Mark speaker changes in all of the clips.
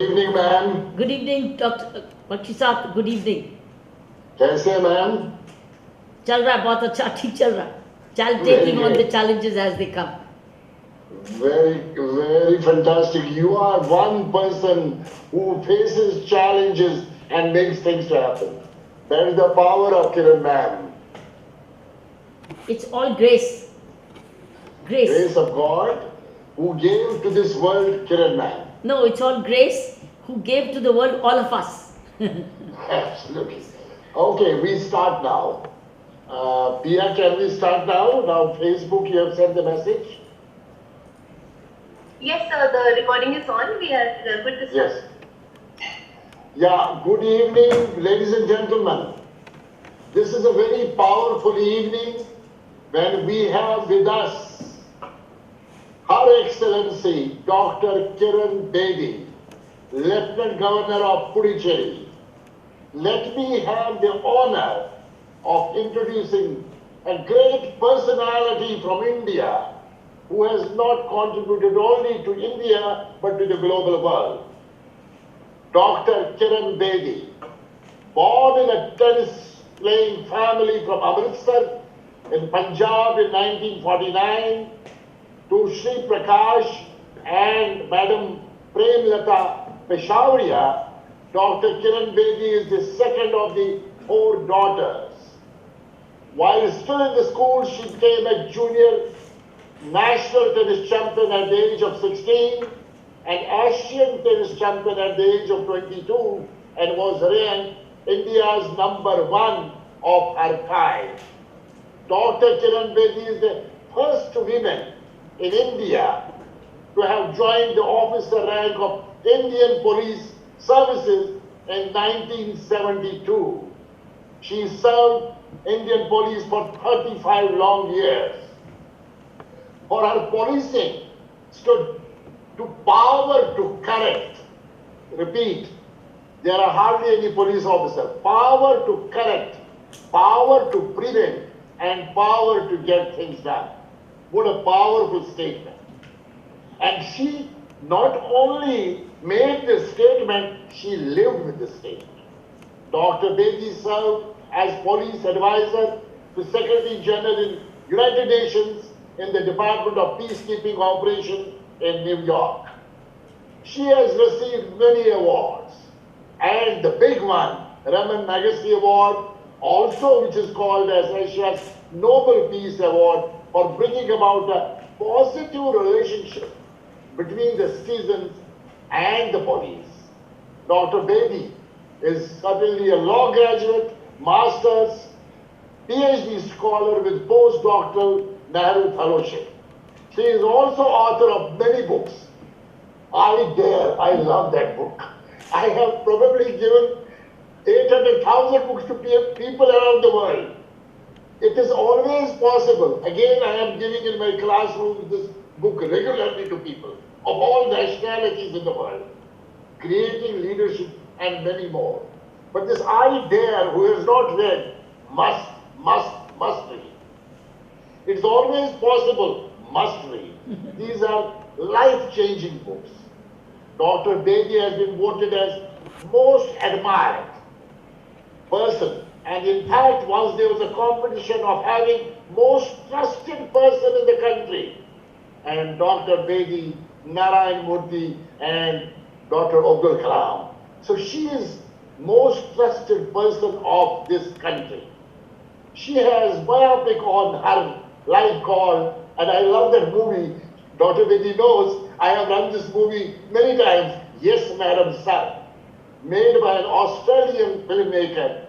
Speaker 1: Evening ma'am.
Speaker 2: Good evening doctor Bakshi sahab, good evening.
Speaker 1: कैसे हैं ma'am?
Speaker 2: चल रहा है, बहुत अच्छा, ठीक चल रहा है।
Speaker 1: Very
Speaker 2: taking on the
Speaker 1: great,
Speaker 2: challenges as they come.
Speaker 1: very fantastic. You are one person who faces challenges and makes things to happen. That is the power of Kiran ma'am.
Speaker 2: It's all grace. Grace.
Speaker 1: Grace of God who gave to this world Kiran ma'am.
Speaker 2: No, it's all grace who gave to the world all of us.
Speaker 1: Absolutely. Okay, we start now. Pia, can we start now? Now, Facebook, you have sent the message.
Speaker 3: Yes, sir, the recording is on. We are good to start.
Speaker 1: Yes. Yeah, good evening, ladies and gentlemen. This is a very powerful evening when we have with us Her Excellency Dr. Kiran Bedi, Lieutenant Governor of Puducherry. Let me have the honor of introducing a great personality from India who has not contributed only to India but to the global world. Dr. Kiran Bedi, born in a tennis-playing family from Amritsar in Punjab in 1949, to Shri Prakash and Madam Premlata Peshawariya, Dr. Kiran Bedi is the second of the four daughters. While still in the school, she became a junior national tennis champion at the age of 16 and Asian tennis champion at the age of 22 and was ranked India's #1 of her kind. Dr. Kiran Bedi is the first woman in India to have joined the officer rank of Indian Police Services in 1972. She served Indian police for 35 long years. For her policing stood to power to correct. Repeat, there are hardly any police officer. Power to correct, power to prevent, and power to get things done. What a powerful statement. And she not only made the statement, she lived with the statement. Dr. Bedi served as police advisor to Secretary General in United Nations in the Department of Peacekeeping Operation in New York. She has received many awards, and the big one, Raman Magsaysay Award, also which is called as Asia's Nobel Peace Award, for bringing about a positive relationship between the citizens and the police. Dr. Bedi is certainly a law graduate, master's, PhD scholar with postdoctoral Nehru Fellowship. She is also author of many books. I Dare, I love that book. I have probably given 800,000 books to people around the world. It is always possible. Again, I am giving in my classroom this book regularly to people of all nationalities in the world, creating leadership and many more. But this I Dare, who has not read, must read. It's always possible, must read. These are life-changing books. Dr. Bedi has been voted as most admired person. And in fact, once there was a competition of having most trusted person in the country. And Dr. Bedi, Narayan Murthy, and Dr. Abdul Kalam. So she is most trusted person of this country. She has biopic on her life called, and I love that movie. Dr. Bedi knows I have run this movie many times. Yes, Madam Sir, made by an Australian filmmaker.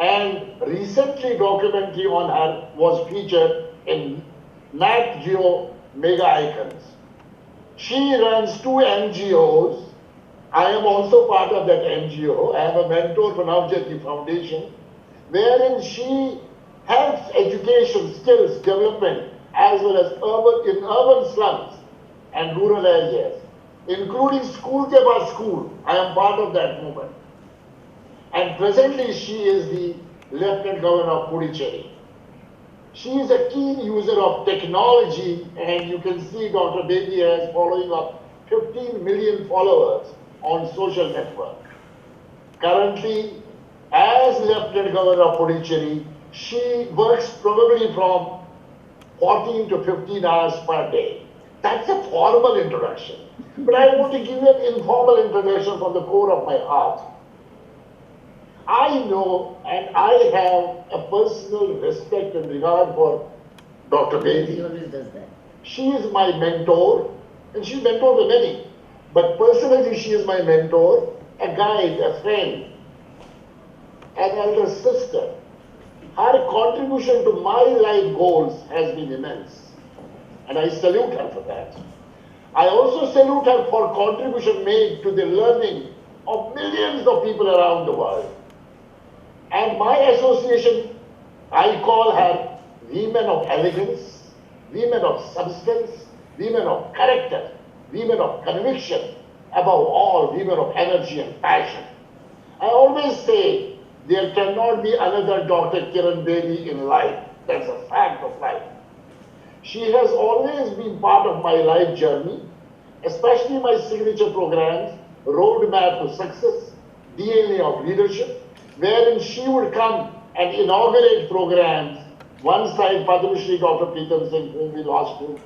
Speaker 1: And recently documentary on her was featured in Nat Geo Mega Icons. She runs 2 NGOs. I am also part of that NGO. I am a mentor for Navjyoti Foundation, wherein she helps education, skills development, as well as in urban slums and rural areas, including School Ke Baad School. I am part of that movement. And presently she is the Lieutenant Governor of Puducherry. She is a keen user of technology, and you can see Dr. Bedi has following up 15 million followers on social network. Currently, as Lieutenant Governor of Puducherry, she works probably from 14 to 15 hours per day. That's a formal introduction. But I want to give you an informal introduction from the core of my heart. I know and I have a personal respect and regard for Dr. Bedi.
Speaker 2: He always does that.
Speaker 1: She is my mentor, and she's mentor to many. But personally, she is my mentor, a guide, a friend, an elder sister. Her contribution to my life goals has been immense, and I salute her for that. I also salute her for contribution made to the learning of millions of people around the world. And my association, I call her women of elegance, women of substance, women of character, women of conviction, above all, women of energy and passion. I always say there cannot be another Dr. Kiran Bedi in life. That's a fact of life. She has always been part of my life journey, especially my signature programs, Roadmap to Success, DNA of Leadership, wherein she would come and inaugurate programs. One side, Padma Shri Dr. Pritam Singh, whom we lost 2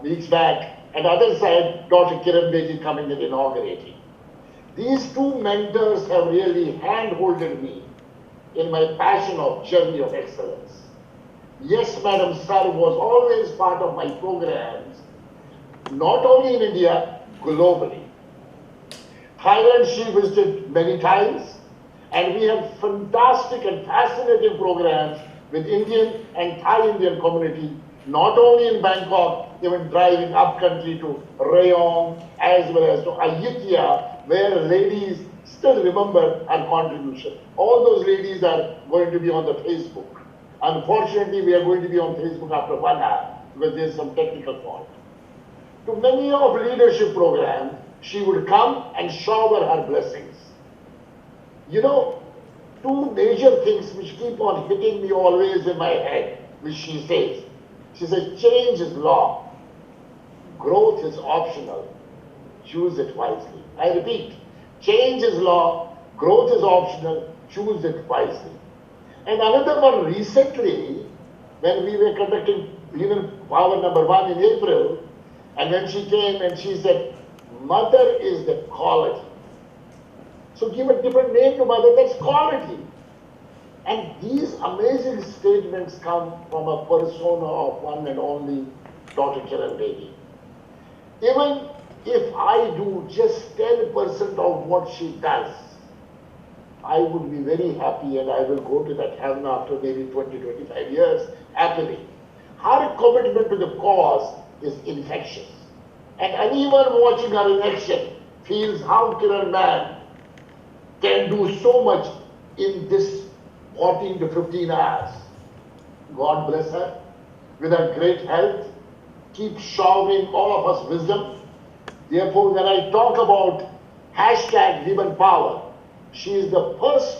Speaker 1: weeks back, and other side, Dr. Kiran Bedi coming and inaugurating. These two mentors have really hand-holded me in my passion of journey of excellence. Yes, Madam Sir was always part of my programs, not only in India, globally. Thailand she visited many times, and we have fantastic and fascinating programs with Indian and Thai Indian community, not only in Bangkok, even driving up country to Rayong, as well as to Ayutthaya, where ladies still remember our contribution. All those ladies are going to be on the Facebook. Unfortunately, we are going to be on Facebook after 1 hour because there is some technical fault. To many of leadership programs, she would come and shower her blessings. You know, 2 major things which keep on hitting me always in my head, which she says. She says, change is law, growth is optional, choose it wisely. I repeat, change is law, growth is optional, choose it wisely. And another one recently, when we were conducting Women Power number 1 in April, and when she came and she said, mother is the quality. So give a different name to mother, that's quality. And these amazing statements come from a persona of one and only Dr. Kiran Bedi. Even if I do just 10% of what she does, I would be very happy and I will go to that heaven after maybe 20, 25 years happily. Her commitment to the cause is infectious. And anyone watching her in action feels how Kiran man can do so much in this 14 to 15 hours. God bless her with her great health. Keep showering all of us wisdom. Therefore, when I talk about hashtag women power, she is the first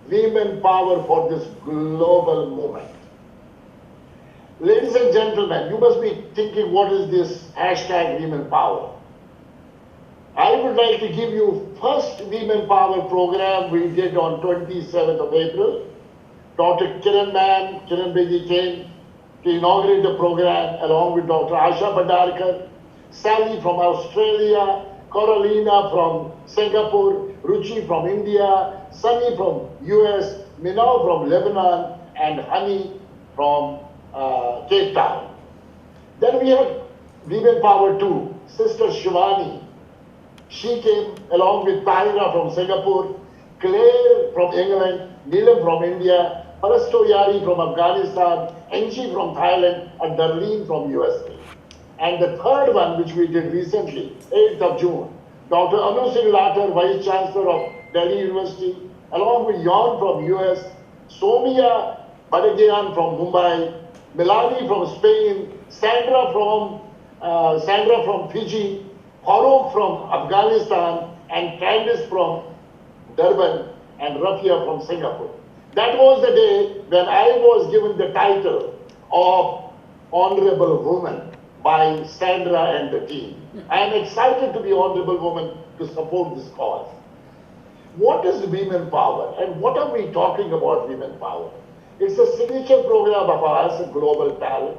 Speaker 1: women power for this global movement. Ladies and gentlemen, you must be thinking, what is this hashtag women power? I would like to give you first women power program we did on 27th of April. Dr. Kiran Bedi came to inaugurate the program along with Dr. Asha Bhandarkar, Sally from Australia, Carolina from Singapore, Ruchi from India, Sunny from US, Minaw from Lebanon, and Hani from Cape Town. Then we had Women Power 2, Sister Shivani. She came along with Tahira from Singapore, Claire from England, Neelam from India, Parasto Yari from Afghanistan, Enchi from Thailand, and Darlene from USA. And the third one, which we did recently, 8th of June, Dr. Anu Singh Latter, Vice Chancellor of Delhi University, along with Yon from US, Somia Badagyan from Mumbai, Milani from Spain, Sandra from Fiji, Farooq from Afghanistan, and Candice from Durban, and Rafia from Singapore. That was the day when I was given the title of Honorable Woman. by Sandra and the team. I am excited to be honorable woman to support this cause. What is women power and what are we talking about women power? It's a signature program of ours, Global Talent.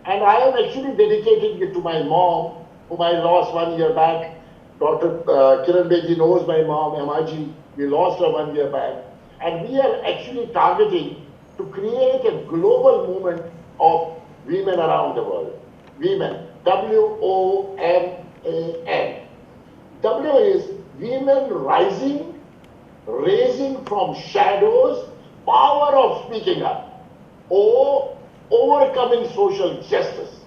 Speaker 1: And I am actually dedicating it to my mom, whom I lost 1 year back. Dr. Kiran Bedi knows my mom, MIG. We lost her 1 year back. And we are actually targeting to create a global movement of women around the world. Women, WOMAN. W is women rising, raising from shadows, power of speaking up. O, overcoming social justice.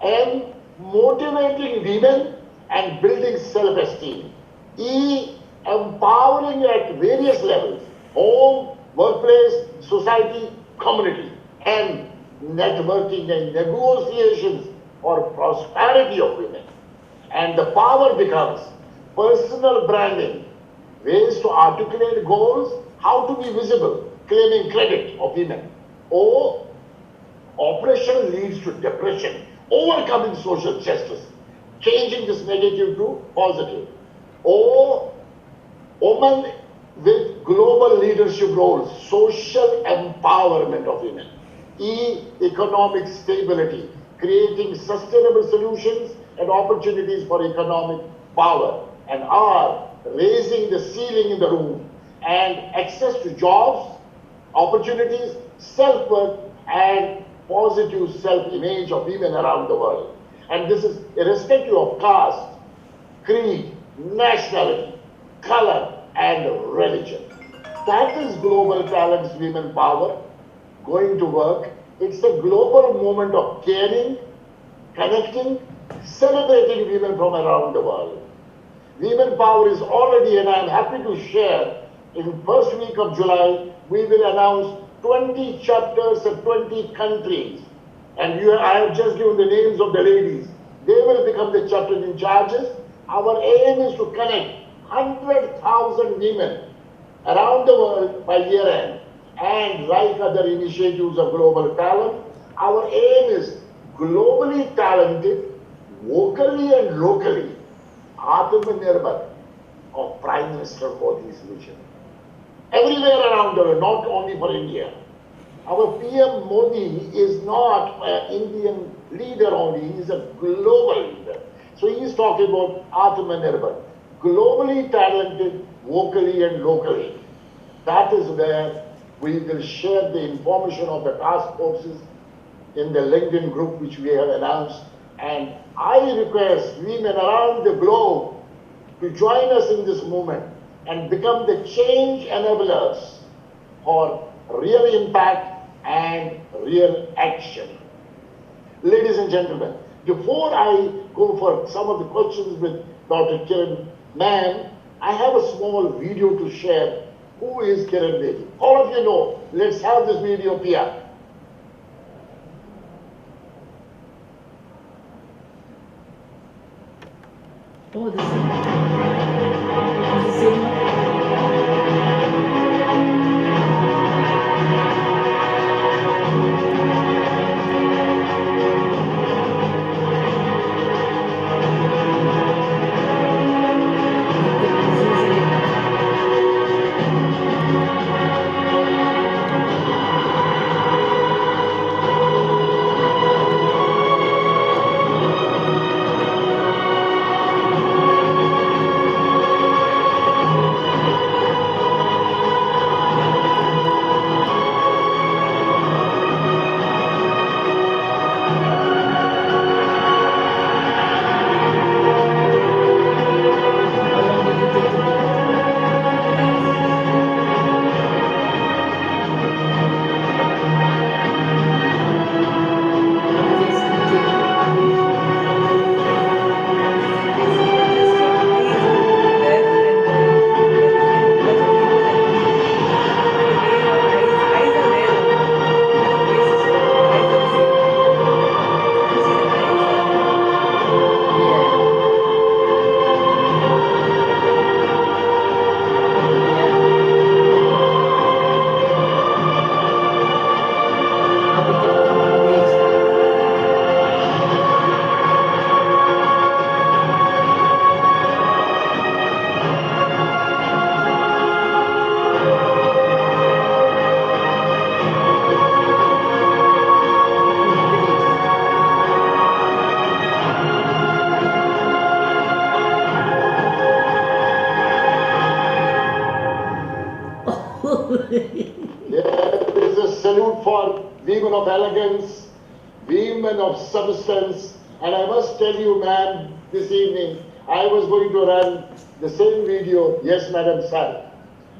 Speaker 1: M, motivating women and building self-esteem. E, empowering at various levels, home, workplace, society, community. N, networking and negotiations for prosperity of women. And the power becomes personal branding, ways to articulate goals, how to be visible, claiming credit of women. O, oppression leads to depression, overcoming social justice, changing this negative to positive. O, women with global leadership roles, social empowerment of women. E, economic stability, creating sustainable solutions and opportunities for economic power. And R, raising the ceiling in the room and access to jobs, opportunities, self-worth, and positive self-image of women around the world. And this is irrespective of caste, creed, nationality, color, and religion. That is Global Talents Women Power going to work. It's a global movement of caring, connecting, celebrating women from around the world. Women Power is already, and I am happy to share, in first week of July, we will announce 20 chapters in 20 countries. And I have just given the names of the ladies. They will become the chapter in charges. Our aim is to connect 100,000 women around the world by year end. And like other initiatives of global talent, our aim is globally talented, locally and locally, Atmanirbhar of Prime Minister Modi's vision. Everywhere around the world, not only for India. Our PM Modi is not an Indian leader only, he is a global leader. So he is talking about Atmanirbhar, globally talented, locally and locally. That is where we will share the information of the task forces in the LinkedIn group which we have announced. And I request women around the globe to join us in this movement and become the change enablers for real impact and real action. Ladies and gentlemen, before I go for some of the questions with Dr. Kiran, ma'am, I have a small video to share. Who is Kiran Bedi? All of you know. Let's have this video, Pia.
Speaker 2: Oh, this is the same one.
Speaker 1: women of elegance, women of substance. And I must tell you, ma'am, this evening, I was going to run the same video. Yes, madam, sir.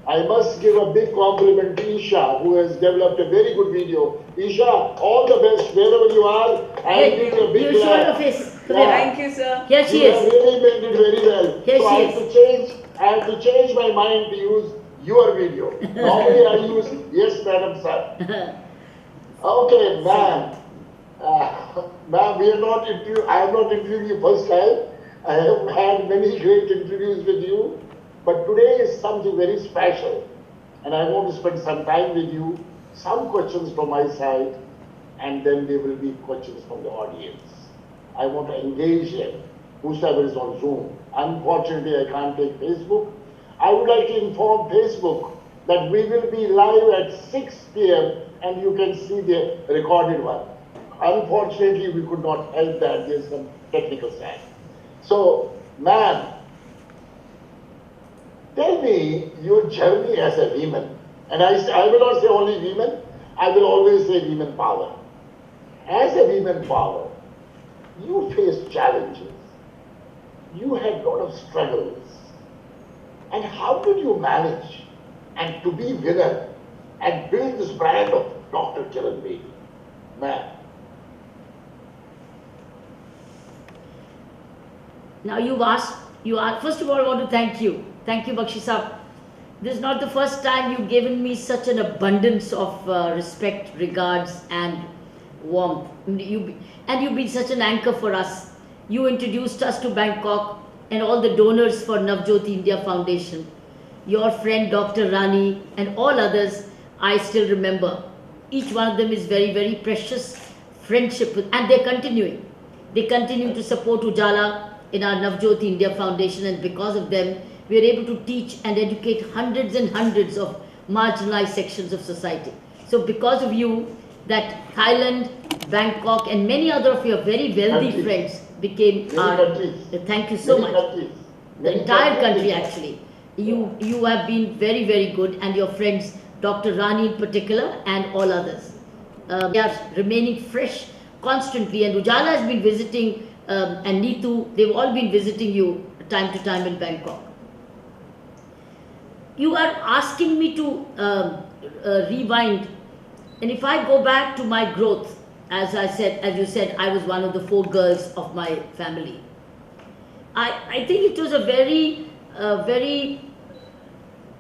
Speaker 1: I must give a big compliment to Isha, who has developed a very good video. Isha, all the best wherever you are. I give you a big
Speaker 2: You showed
Speaker 1: clap.
Speaker 2: her face.
Speaker 1: Yeah.
Speaker 4: Thank you, sir.
Speaker 2: Here she
Speaker 1: You have
Speaker 2: is.
Speaker 1: really made it very well.
Speaker 2: Here
Speaker 1: So
Speaker 2: she
Speaker 1: I have to change my mind to use your video. Normally I use yes, madam, sir. Okay, ma'am. Ma'am, I have not interviewed you first time. I have had many great interviews with you. But today is something very special. And I want to spend some time with you. Some questions from my side. And then there will be questions from the audience. I want to engage them, whosoever is on Zoom. Unfortunately, I can't take Facebook. I would like to inform Facebook that we will be live at 6 p.m. and you can see the recorded one. Unfortunately, we could not help that. There's some technical side. So, ma'am, tell me your journey as a woman. And I will not say only women. I will always say women power. As a women power, you faced challenges. You had a lot of struggles. And how did you manage and to be winner and build this brand of Dr. Kiran Bedi? Man.
Speaker 2: Now first of all, I want to thank you. Thank you, Bakshi Sahab. This is not the first time you've given me such an abundance of respect, regards and warmth. You've been such an anchor for us. You introduced us to Bangkok and all the donors for Navjyoti India Foundation. Your friend Dr. Rani and all others, I still remember. Each one of them is very, very precious friendship and they're continuing. They continue to support Ujala in our Navjyoti India Foundation, and because of them, we are able to teach and educate hundreds and hundreds of marginalized sections of society. So because of you, that Thailand, Bangkok and many other of your very wealthy friends became
Speaker 1: Many
Speaker 2: our...
Speaker 1: countries.
Speaker 2: Thank you so
Speaker 1: Many
Speaker 2: much.
Speaker 1: countries.
Speaker 2: The
Speaker 1: Many
Speaker 2: entire
Speaker 1: countries.
Speaker 2: country actually. You have been very, very good, and your friends, Dr. Rani in particular and all others. They are remaining fresh constantly, and Ujala has been visiting and Neetu, they've all been visiting you time to time in Bangkok. You are asking me to rewind, and if I go back to my growth, as you said, I was one of the 4 girls of my family. I think it was a very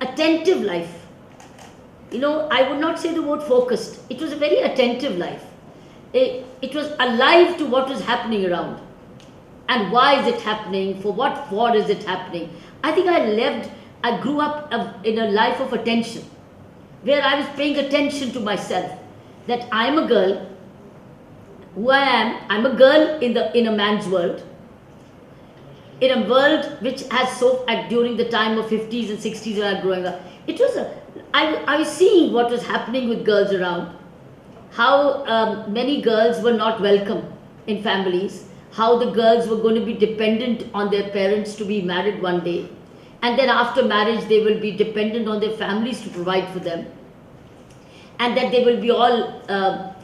Speaker 2: attentive life. You know, I would not say the word focused. It was a very attentive life. It was alive to what was happening around. And why is it happening? For what for is it happening? I think I grew up in a life of attention, where I was paying attention to myself, that I am a girl, who I am. I'm a girl in a man's world, in a world which has during the time of 50s and 60s when I was growing up, I was seeing what was happening with girls around, how many girls were not welcome in families, how the girls were going to be dependent on their parents to be married one day, and then after marriage they will be dependent on their families to provide for them, and that they will be all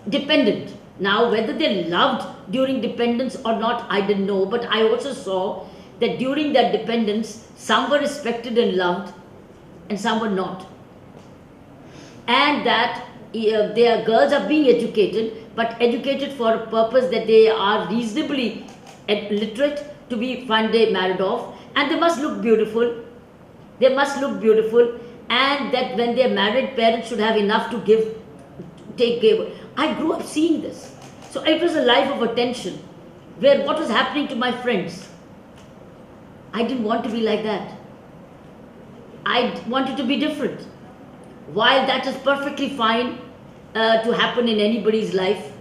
Speaker 2: dependent. Now, whether they loved during dependence or not, I didn't know, but I also saw that during that dependence, some were respected and loved, and some were not. And that their girls are being educated, but educated for a purpose that they are reasonably literate to be one day married off, and they must look beautiful. They must look beautiful, and that when they are married, parents should have enough to take care. I grew up seeing this. So it was a life of attention, where what was happening to my friends, I didn't want to be like that. I wanted to be different. While that is perfectly fine to happen in anybody's life,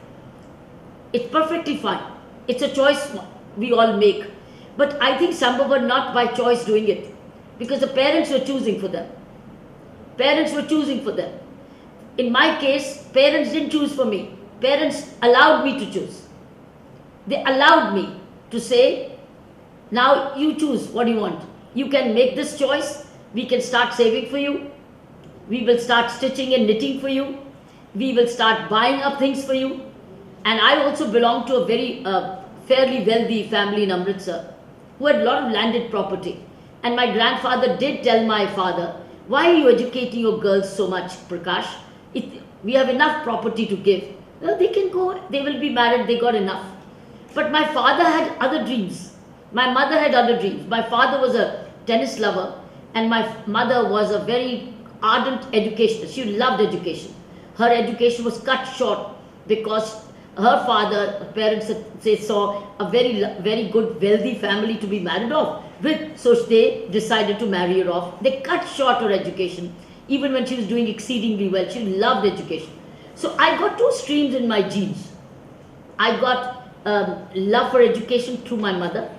Speaker 2: it's perfectly fine. It's a choice we all make. But I think some were not by choice doing it, because the parents were choosing for them. Parents were choosing for them. In my case, parents didn't choose for me. Parents allowed me to choose. They allowed me to say, now you choose what you want. You can make this choice. We can start saving for you. We will start stitching and knitting for you. We will start buying up things for you. And I also belong to a very fairly wealthy family in Amritsar who had a lot of landed property. And my grandfather did tell my father, why are you educating your girls so much, Prakash? We have enough property to give. Well, they can go, they will be married, they got enough. But my father had other dreams. My mother had other dreams. My father was a tennis lover and my mother was a very ardent educationist. She loved education. Her education was cut short because her father, her parents saw a very good, wealthy family to be married off with. So they decided to marry her off. They cut short her education, even when she was doing exceedingly well. She loved education. So I got two streams in my genes. I got love for education through my mother,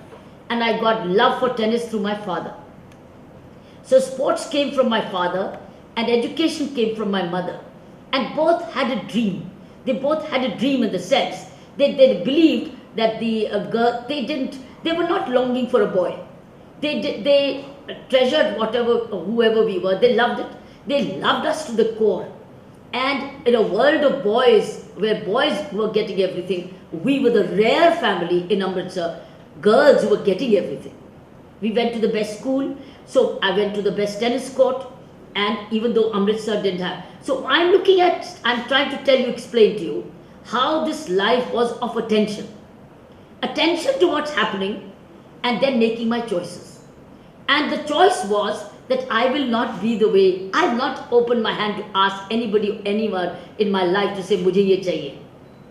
Speaker 2: and I got love for tennis through my father. So sports came from my father, and education came from my mother. And both had a dream. They both had a dream in the sense that they believed that the girl, they were not longing for a boy. They treasured whoever we were. They loved it. They loved us to the core. And in a world of boys, where boys were getting everything, we were the rare family in Amritsar, girls who were getting everything. We went to the best school, so I went to the best tennis court, and even though Amritsar didn't have. So I'm trying to explain to you how this life was of attention. Attention to what's happening and then making my choices. And the choice was that I will not be the way, I have not opened my hand to ask anybody, anyone in my life to say, Mujhe ye chahiye.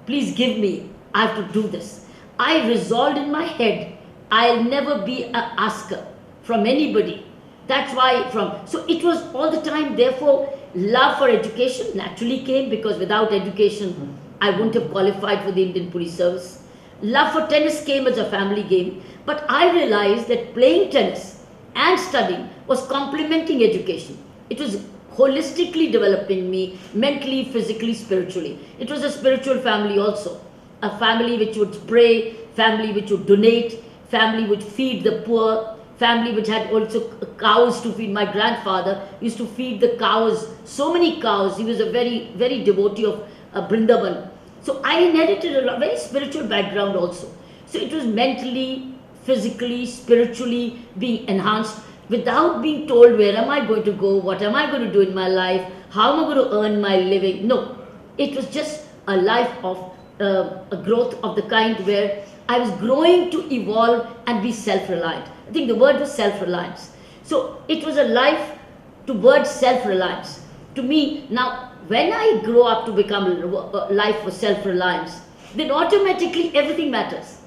Speaker 2: Please give me, I have to do this. I resolved in my head, I'll never be an asker from anybody. That's why so it was all the time, therefore, love for education naturally came because without education, I wouldn't have qualified for the Indian Police Service. Love for tennis came as a family game, but I realized that playing tennis and studying was complementing education. It was holistically developing me mentally, physically, spiritually. It was a spiritual family also. A family which would pray, family which would donate, family which feed the poor, family which had also cows to feed. My grandfather used to feed the cows, so many cows. He was a very, very devotee of Brindaban. So I inherited a very spiritual background also. So it was mentally, physically, spiritually being enhanced without being told where am I going to go, what am I going to do in my life, how am I going to earn my living. No, it was just a life of a growth of the kind where I was growing to evolve and be self-reliant. I think the word was self-reliance. So it was a life towards self-reliance. To me, now when I grow up to become a life for self-reliance, then automatically everything matters.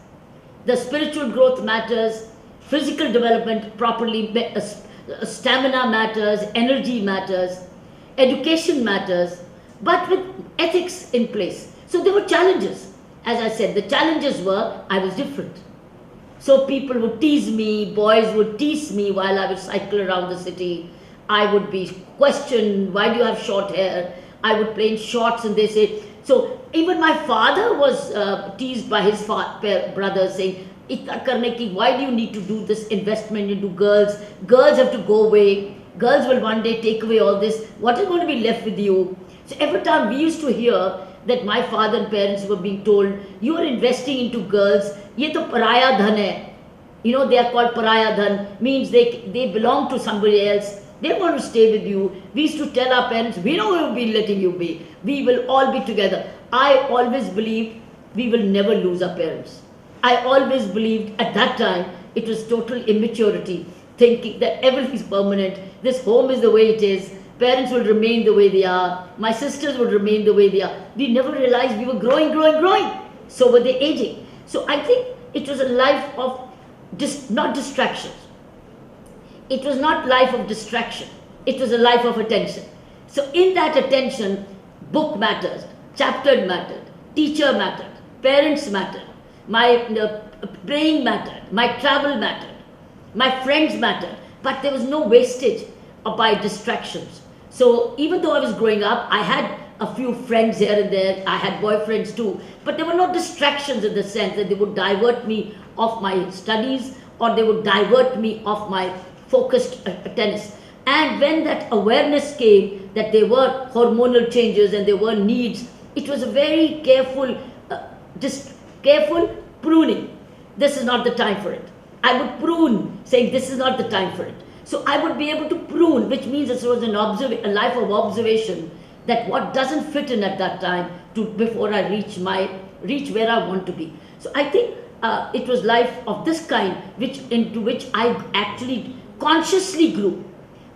Speaker 2: The spiritual growth matters, physical development properly, stamina matters, energy matters, education matters, but with ethics in place. So there were challenges. As I said, the challenges were I was different. So people would tease me, boys would tease me while I would cycle around the city. I would be questioned, why do you have short hair? I would play in shorts and they say, so even my father was teased by his brother saying, Itna karne ki, why do you need to do this investment into girls? Girls have to go away. Girls will one day take away all this. What is going to be left with you? So every time we used to hear that my father and parents were being told, you are investing into girls, ye to paraya dhan hai. You know, they are called paraya dhan, means they belong to somebody else. They want to stay with you. We used to tell our parents, we know we will be letting you be. We will all be together. I always believed we will never lose our parents. I always believed at that time it was total immaturity, thinking that everything is permanent. This home is the way it is. Parents will remain the way they are. My sisters would remain the way they are. We never realized we were growing. So were they aging. So I think it was a life of not distractions. It was not life of distraction. It was a life of attention. So in that attention, book mattered, chapter mattered, teacher mattered, parents mattered, my praying mattered, my travel mattered, my friends mattered, but there was no wastage by distractions. So even though I was growing up, I had a few friends here and there, I had boyfriends too, but there were no distractions in the sense that they would divert me off my studies or they would divert me off my focused tennis. And when that awareness came that there were hormonal changes and there were needs, it was a very careful, just careful pruning. This is not the time for it. I would prune, saying this is not the time for it. So I would be able to prune, which means it was a life of observation, that what doesn't fit in at that time before I reach where I want to be. So I think it was life of this kind into which I actually consciously grew.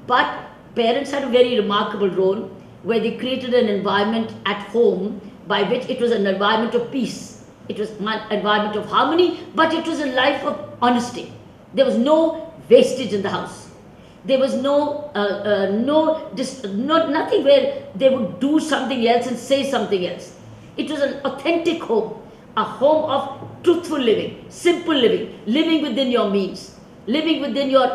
Speaker 2: But parents had a very remarkable role where they created an environment at home by which it was an environment of peace. It was an environment of harmony, but it was a life of honesty. There was no wastage in the house. There was nothing where they would do something else and say something else. It was an authentic home, a home of truthful living, simple living, living within your means, living within your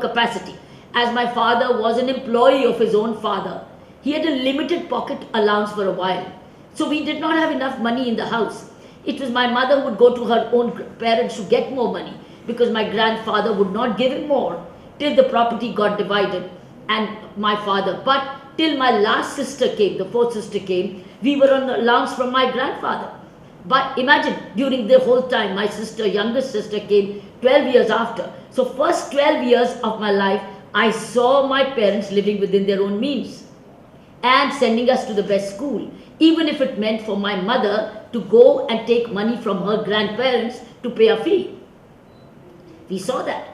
Speaker 2: capacity. As my father was an employee of his own father, he had a limited pocket allowance for a while. So we did not have enough money in the house. It was my mother who would go to her own parents to get more money, because my grandfather would not give him more till the property got divided, and my father. But till my last sister came, the fourth sister came, we were on allowance from my grandfather. But imagine, during the whole time, my sister, youngest sister, came 12 years after. So first 12 years of my life, I saw my parents living within their own means and sending us to the best school, even if it meant for my mother to go and take money from her grandparents to pay a fee. We saw that.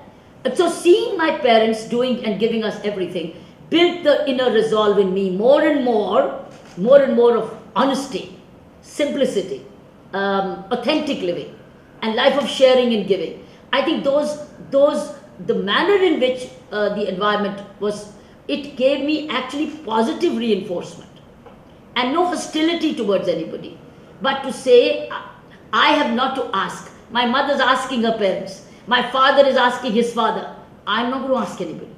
Speaker 2: And so seeing my parents doing and giving us everything built the inner resolve in me more and more of honesty, simplicity, authentic living, and life of sharing and giving. I think the manner in which the environment was, it gave me actually positive reinforcement and no hostility towards anybody, but to say, I have not to ask. My mother's asking her parents. My father is asking his father. I'm not going to ask anybody.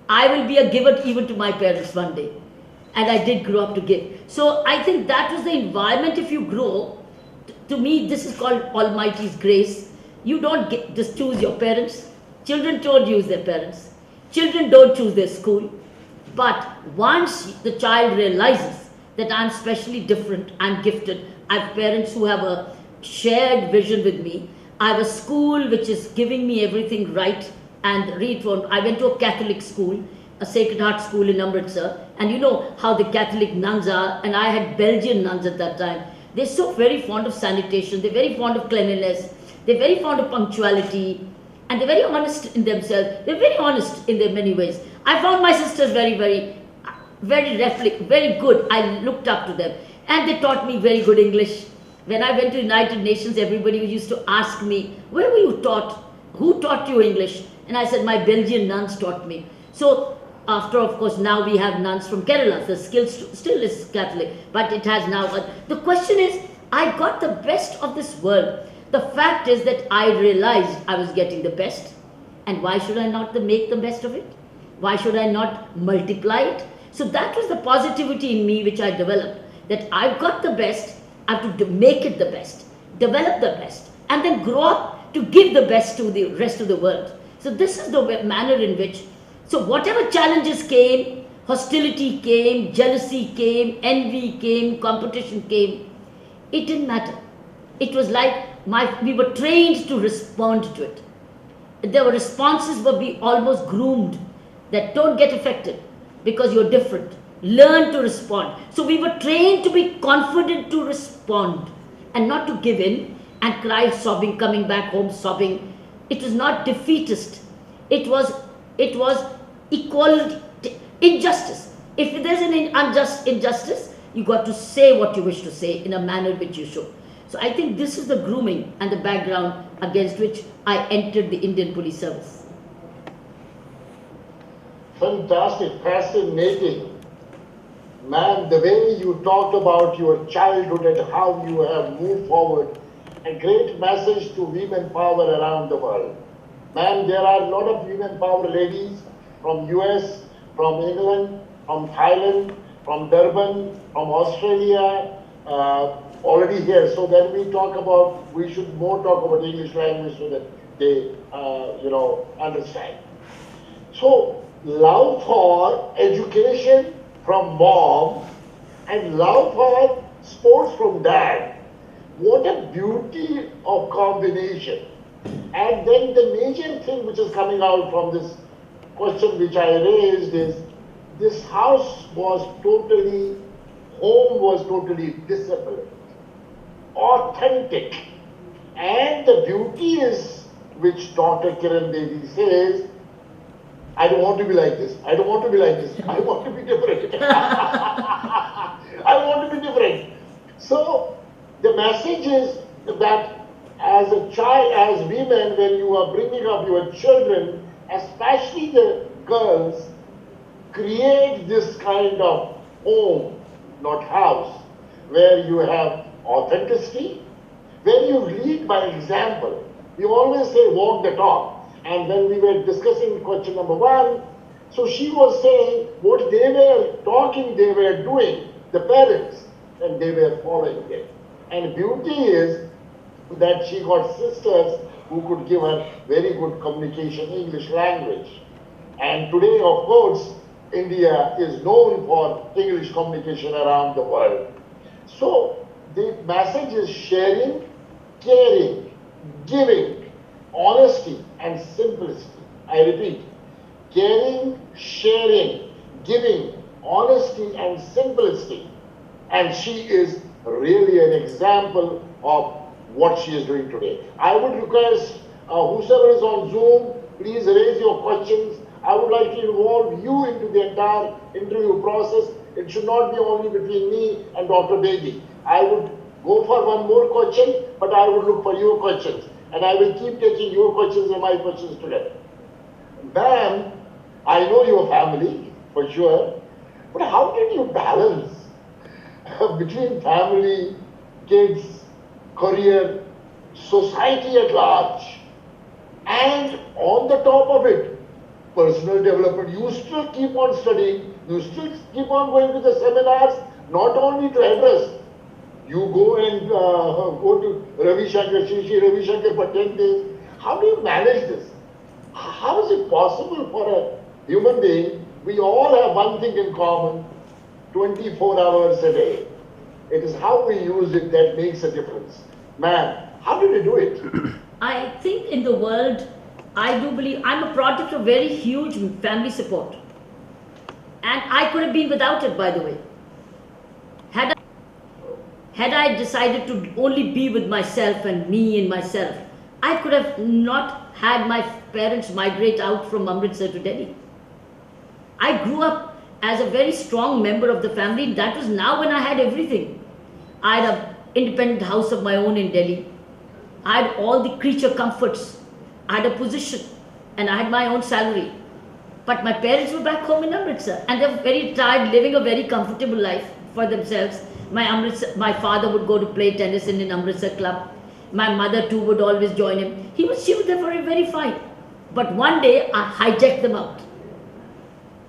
Speaker 2: I will be a giver even to my parents one day. And I did grow up to give. So I think that was the environment. If you grow, to me, this is called Almighty's grace. You don't just choose your parents. Children don't choose their parents. Children don't choose their school. But once the child realizes that I'm specially different, I'm gifted, I have parents who have a shared vision with me, I have a school which is giving me everything right and reformed. I went to a Catholic school, a Sacred Heart school in Amritsar, and you know how the Catholic nuns are, and I had Belgian nuns at that time. They're so very fond of sanitation, they're very fond of cleanliness, they're very fond of punctuality, and they're very honest in themselves. They're very honest in their many ways. I found my sisters very good. I looked up to them, and they taught me very good English. When I went to United Nations, everybody used to ask me, where were you taught? Who taught you English? And I said, my Belgian nuns taught me. So after, of course, now we have nuns from Kerala. The skill still is Catholic, but it has now. The question is, I got the best of this world. The fact is that I realized I was getting the best. And why should I not make the best of it? Why should I not multiply it? So that was the positivity in me which I developed. That I've got the best. I have to make it the best, develop the best, and then grow up to give the best to the rest of the world. So this is the manner in which, so whatever challenges came, hostility came, jealousy came, envy came, competition came, it didn't matter. It was like we were trained to respond to it. There were responses where we almost groomed that don't get affected because you're different. Learn to respond. So we were trained to be confident to respond and not to give in and cry sobbing, coming back home sobbing. It was not defeatist. It was equality, injustice. If there's an injustice, you got to say what you wish to say in a manner which you should. So I think this is the grooming and the background against which I entered the Indian Police Service.
Speaker 1: Fantastic, fascinating. Man, the way you talked about your childhood and how you have moved forward, a great message to women power around the world. Man, there are a lot of women power ladies from US, from England, from Thailand, from Durban, from Australia, already here. So when we talk about, we should more talk about English language so that they, understand. So, love for education from mom and love for sports from dad. What a beauty of combination. And then the major thing which is coming out from this question which I raised is, this house was totally, home was totally disciplined, authentic. And the beauty is, which Dr. Kiran Bedi says, I don't want to be like this. I don't want to be like this. I want to be different. I want to be different. So the message is that as a child, as women, when you are bringing up your children, especially the girls, create this kind of home, not house, where you have authenticity, where you lead by example. We always say walk the talk. And when we were discussing question number 1, so she was saying what they were talking, they were doing, the parents, and they were following it. And beauty is that she got sisters who could give her very good communication English language. And today, of course, India is known for English communication around the world. So the message is sharing, caring, giving, honesty and simplicity. I repeat, caring, sharing, giving, honesty and simplicity. And she is really an example of what she is doing today. I would request whoever is on Zoom, please raise your questions. I would like to involve you into the entire interview process. It should not be only between me and Dr. Bedi. I would go for one more question, but I would look for your questions. And I will keep taking your questions and my questions together. Ma'am, I know your family, for sure, but how did you balance between family, kids, career, society at large, and on the top of it, personal development? You still keep on studying, you still keep on going to the seminars, not only to address. You go and go to Ravi Shankar, Shri Ravi Shankar for 10 days. How do you manage this? How is it possible for a human being? We all have one thing in common, 24 hours a day. It is how we use it that makes a difference. Man, how did you do it?
Speaker 2: I think in the world, I do believe I'm a product of very huge family support. And I could have been without it, by the way. Had I decided to only be with myself and me and myself, I could have not had my parents migrate out from Amritsar to Delhi. I grew up as a very strong member of the family. That was now when I had everything. I had an independent house of my own in Delhi. I had all the creature comforts. I had a position and I had my own salary. But my parents were back home in Amritsar and they were very tired, living a very comfortable life for themselves. My father would go to play tennis in an Amritsar club. My mother too would always join him. She was there very, very fine. But one day I hijacked them out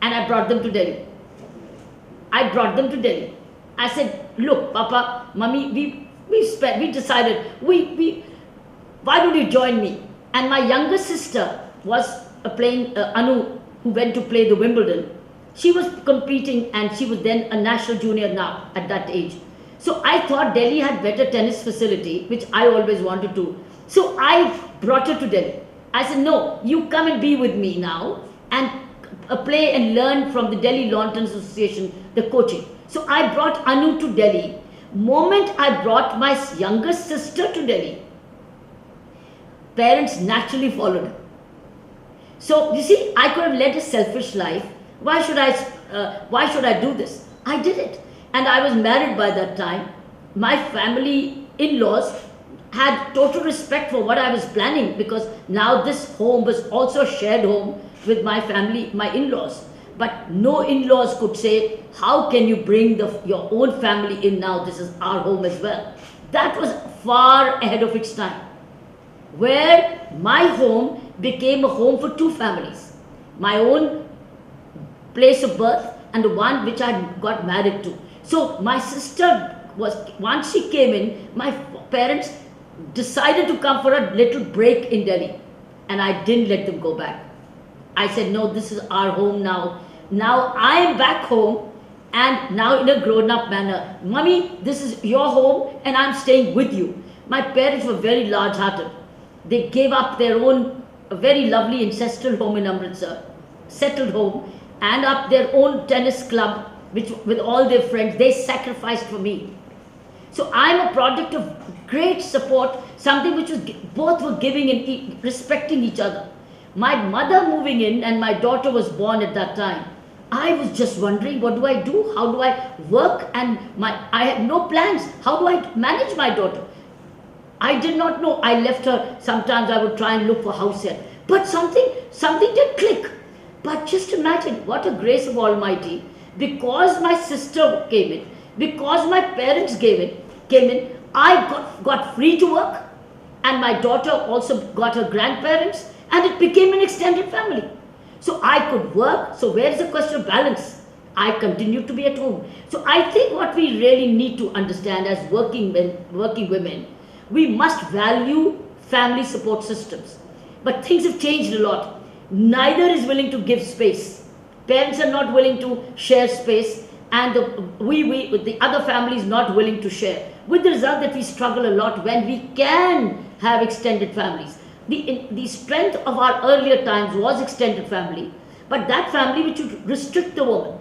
Speaker 2: and I brought them to Delhi. I said, look, Papa, Mummy, we decided, why don't you join me? And my younger sister was playing, Anu, who went to play the Wimbledon. She was competing and she was then a national junior now at that age. So I thought Delhi had better tennis facility, which I always wanted to. So I brought her to Delhi. I said, no, you come and be with me now and play and learn from the Delhi Lawn Tennis Association, the coaching. So I brought Anu to Delhi. Moment I brought my younger sister to Delhi, parents naturally followed her. So you see, I could have led a selfish life. Why should I do this? I did it. And I was married by that time. My family in-laws had total respect for what I was planning, because now this home was also a shared home with my family, my in-laws. But no in-laws could say, how can you bring your own family in now? This is our home as well. That was far ahead of its time, where my home became a home for two families. My own place of birth and the one which I got married to. So my sister once she came in, my parents decided to come for a little break in Delhi, and I didn't let them go back. I said, no, this is our home now. Now I am back home, and now in a grown-up manner. Mummy, this is your home and I'm staying with you. My parents were very large-hearted. They gave up their own very lovely ancestral home in Amritsar, settled home, and up their own tennis club, which with all their friends, they sacrificed for me. So I'm a product of great support, something which was both were giving and respecting each other. My mother moving in and my daughter was born at that time. I was just wondering, what do I do? How do I work? And I had no plans. How do I manage my daughter? I did not know. I left her. Sometimes I would try and look for house help. But something did click. But just imagine what a grace of Almighty. Because my sister came in, because my parents came in, I got free to work. And my daughter also got her grandparents. And it became an extended family. So I could work. So where is the question of balance? I continued to be at home. So I think what we really need to understand as working women, we must value family support systems. But things have changed a lot. Neither is willing to give space. Parents are not willing to share space, and the other family is not willing to share. With the result that we struggle a lot when we can have extended families. The strength of our earlier times was extended family, but that family which would restrict the woman.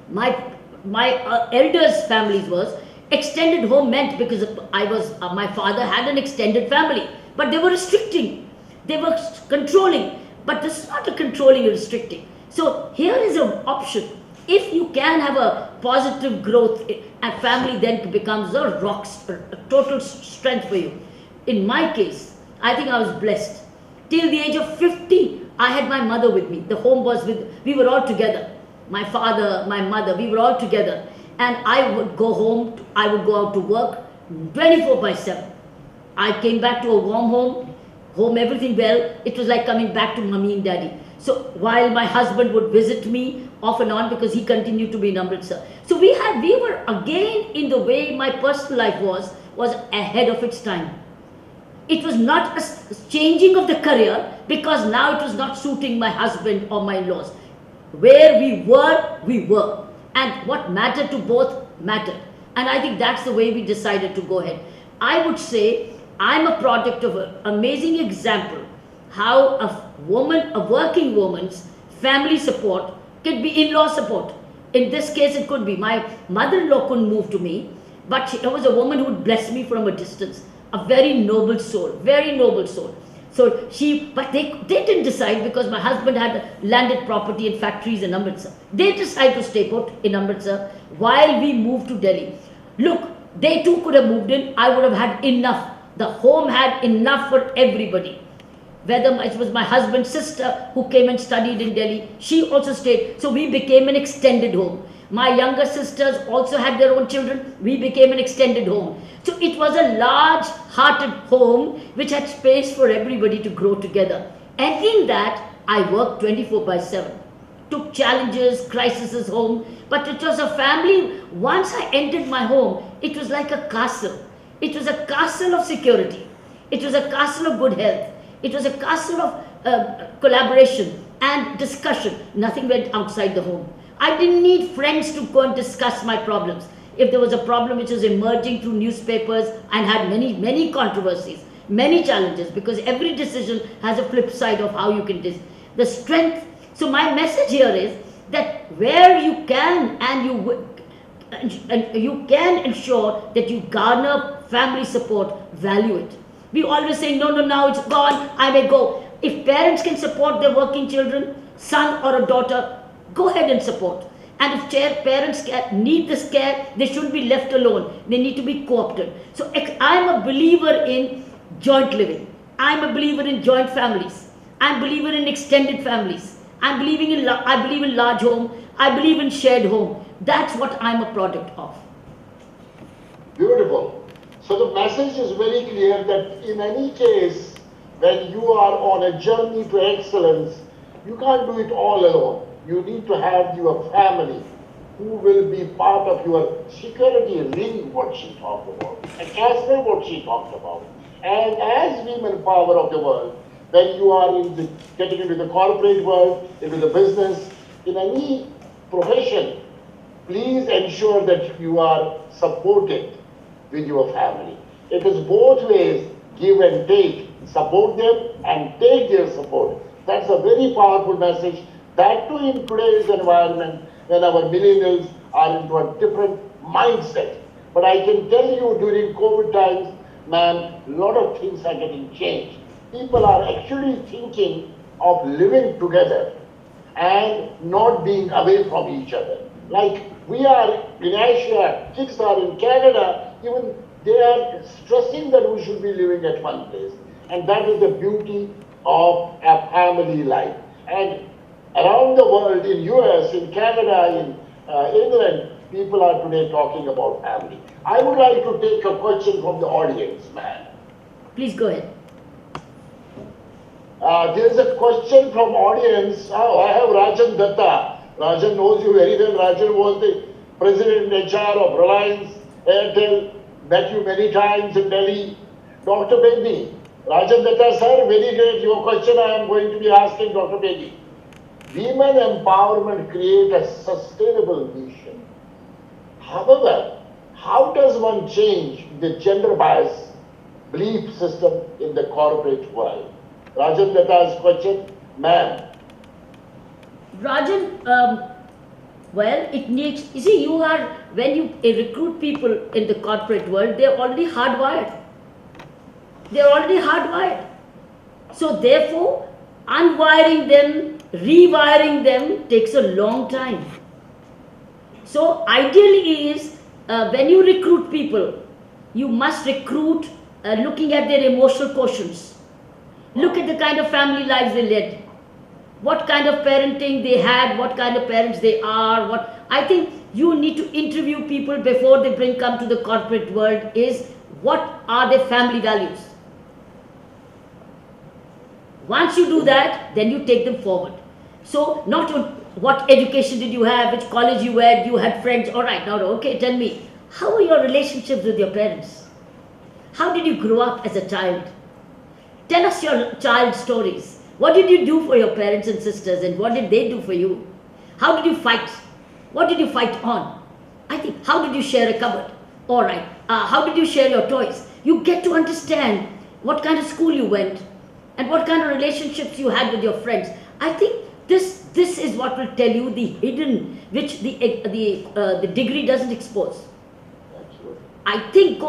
Speaker 2: My elders' families was extended home meant, because my father had an extended family, but they were restricting, they were controlling. But this is not a controlling or restricting. So here is an option. If you can have a positive growth and family, then it becomes a total strength for you. In my case, I think I was blessed. Till the age of 50, I had my mother with me. The home was we were all together. My father, my mother, we were all together. And I would go home, I would go out to work 24/7. I came back to a warm home, everything well. It was like coming back to mommy and daddy. So while my husband would visit me off and on, because he continued to be in Amritsar. So we were again, in the way my personal life was ahead of its time. It was not a changing of the career, because now it was not suiting my husband or my in-laws. Where we were. And what mattered to both mattered. And I think that's the way we decided to go ahead. I would say I'm a product of an amazing example how a working woman's family support could be in-law support. In this case, it could be. My mother-in-law couldn't move to me, but she was a woman who would bless me from a distance. A very noble soul, very noble soul. So but they didn't decide, because my husband had landed property and factories in Amritsar. They decided to stay put in Amritsar while we moved to Delhi. Look, they too could have moved in. I would have had enough. The home had enough for everybody. Whether it was my husband's sister who came and studied in Delhi, she also stayed. So we became an extended home. My younger sisters also had their own children. We became an extended home. So it was a large-hearted home which had space for everybody to grow together. And in that, I worked 24/7. Took challenges, crises home. But it was a family. Once I entered my home, it was like a castle. It was a castle of security. It was a castle of good health. It was a castle of collaboration and discussion. Nothing went outside the home. I didn't need friends to go and discuss my problems. If there was a problem which was emerging through newspapers and had many controversies, many challenges, because every decision has a flip side of how you can the strength. So my message here is that where you can and you can ensure that you garner family support, value it. We always say, no, now it's gone, I may go. If parents can support their working children, son or a daughter, go ahead and support. And if parents need this care, they shouldn't be left alone. They need to be co-opted. So I'm a believer in joint living. I'm a believer in joint families. I'm a believer in extended families. I believe in large home. I believe in shared home. That's what I'm a product of.
Speaker 1: Beautiful. So the message is very clear that in any case, when you are on a journey to excellence, you can't do it all alone. You need to have your family who will be part of your security ring, what she talked about, a castle, what she talked about. And as women power of the world, when you are getting into the corporate world, into the business, in any profession, please ensure that you are supported with your family. It is both ways, give and take. Support them and take their support. That's a very powerful message. That too in today's environment, when our millennials are into a different mindset. But I can tell you during COVID times, man, a lot of things are getting changed. People are actually thinking of living together and not being away from each other. Like we are in Asia, kids are in Canada, even they are stressing that we should be living at one place. And that is the beauty of a family life. And around the world, in US, in Canada, in England, people are today talking about family. I would like to take a question from the audience, man.
Speaker 2: Please go ahead.
Speaker 1: There is a question from audience. Oh, I have Rajan Datta. Rajan knows you very well. Rajan was the president in HR of Reliance Airtel. Met you many times in Delhi. Dr. Bedi. Rajan Datta, sir, very great. Your question I am going to be asking Dr. Bedi. Women empowerment create a sustainable mission. However, how does one change the gender bias belief system in the corporate world? Rajan Datta's question, ma'am.
Speaker 2: Rajan, well, it needs, you see, when you recruit people in the corporate world, they're already hardwired. They're already hardwired. So therefore, unwiring them, rewiring them takes a long time. So ideally is, when you recruit people, you must recruit looking at their emotional quotients. Look at the kind of family lives they led. What kind of parenting they had, what kind of parents they are. I think you need to interview people before they come to the corporate world is what are their family values. Once you do that, then you take them forward. So not what education did you have, which college you went, you had friends, all right, now okay, tell me, how are your relationships with your parents? How did you grow up as a child? Tell us your child stories. What did you do for your parents and sisters and what did they do for you? How did you fight? What did you fight on? I think, how did you share a cupboard? All right, how did you share your toys? You get to understand what kind of school you went and what kind of relationships you had with your friends. I think this is what will tell you the hidden, which the degree doesn't expose. I think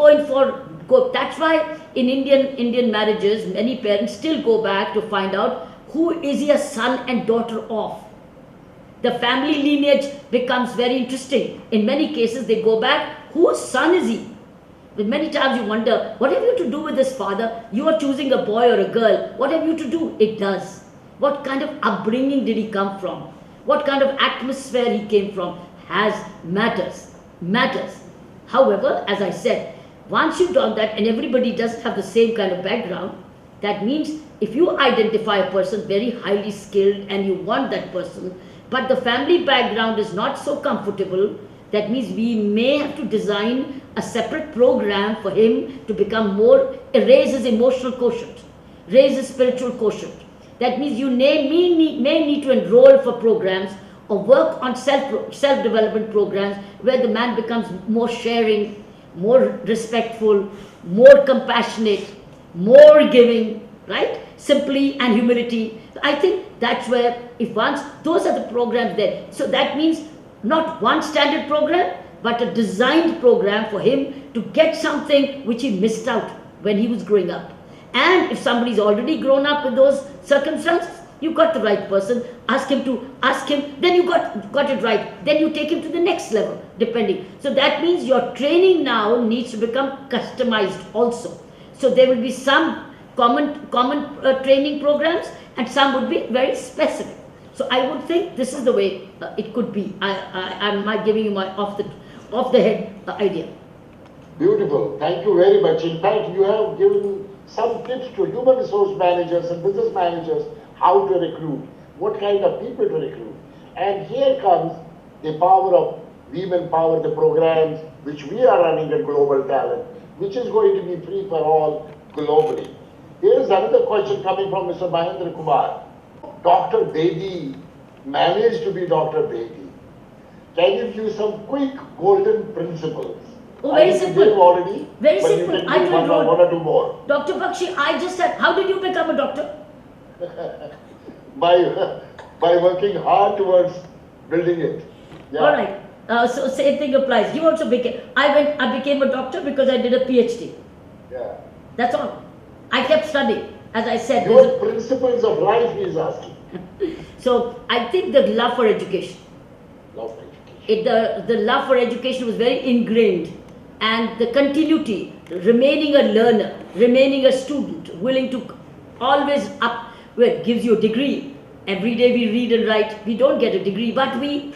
Speaker 2: that's why in Indian marriages, many parents still go back to find out who is he a son and daughter of. The family lineage becomes very interesting. In many cases, they go back, whose son is he? But many times you wonder, what have you to do with this father? You are choosing a boy or a girl. What have you to do? It does. What kind of upbringing did he come from? What kind of atmosphere he came from matters. However, as I said, once you've done that and everybody doesn't have the same kind of background, that means if you identify a person very highly skilled and you want that person, but the family background is not so comfortable, that means we may have to design a separate program for him to become raise his emotional quotient, raise his spiritual quotient. That means you may need to enroll for programs or work on self-development programs where the man becomes more sharing, more respectful, more compassionate, more giving, right? Simply and humility. I think that's where, those are the programs there. So that means not one standard program, but a designed program for him to get something which he missed out when he was growing up. And if somebody's already grown up with those circumstances, you got the right person, ask him, then you got it right. Then you take him to the next level, depending. So that means your training now needs to become customized also. So there will be some common training programs and some would be very specific. So I would think this is the way it could be. I'm not giving you my off the head idea.
Speaker 1: Beautiful. Thank you very much. In fact, you have given some tips to human resource managers and business managers how to recruit, what kind of people to recruit. And here comes the power of Women Power, the programs which we are running at Global Talent, which is going to be free for all globally. Here's another question coming from Mr. Mahendra Kumar. Dr. Bedi managed to be Dr. Bedi. Can you give some quick golden principles?
Speaker 2: Oh, very simple.
Speaker 1: You gave already,
Speaker 2: Very
Speaker 1: but
Speaker 2: simple.
Speaker 1: You can
Speaker 2: I
Speaker 1: give
Speaker 2: told
Speaker 1: one or two more.
Speaker 2: Dr. Bakshi, I just said, how did you become a doctor?
Speaker 1: by working hard towards building it. Yeah.
Speaker 2: All right. So same thing applies. You also became. I became a doctor because I did a PhD.
Speaker 1: Yeah.
Speaker 2: That's all. I kept studying. As I said,
Speaker 1: Your principles of life he is asking.
Speaker 2: So I think the love for education.
Speaker 1: Love for education.
Speaker 2: The love for education was very ingrained, and the continuity, remaining a learner, remaining a student, willing to always up, well, it gives you a degree. Every day we read and write. We don't get a degree, but we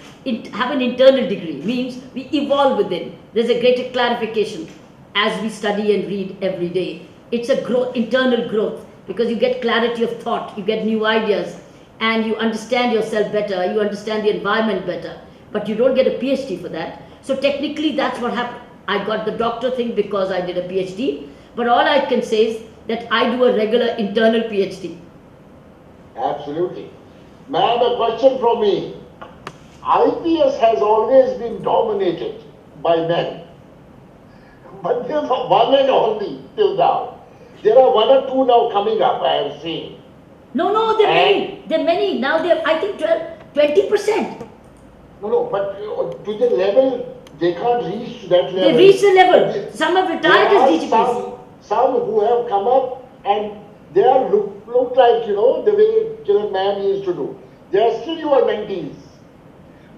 Speaker 2: have an internal degree. Means we evolve within. There's a greater clarification as we study and read every day. It's a growth, internal growth, because you get clarity of thought, you get new ideas, and you understand yourself better, you understand the environment better, but you don't get a PhD for that. So technically that's what happened. I got the doctor thing because I did a PhD, but all I can say is that I do a regular internal PhD.
Speaker 1: Absolutely. Ma'am, a question from me. IPS has always been dominated by men, but there's one and only till now. There are one or two now coming up, I have seen.
Speaker 2: No, there are many. There are many. Now they're, I think, 20%.
Speaker 1: No, but to the level, they can't reach that level.
Speaker 2: They reach the level. Some have retired as DGPs.
Speaker 1: Some who have come up and they are look like, the way Kiran ma'am used to do. They are still your mentees.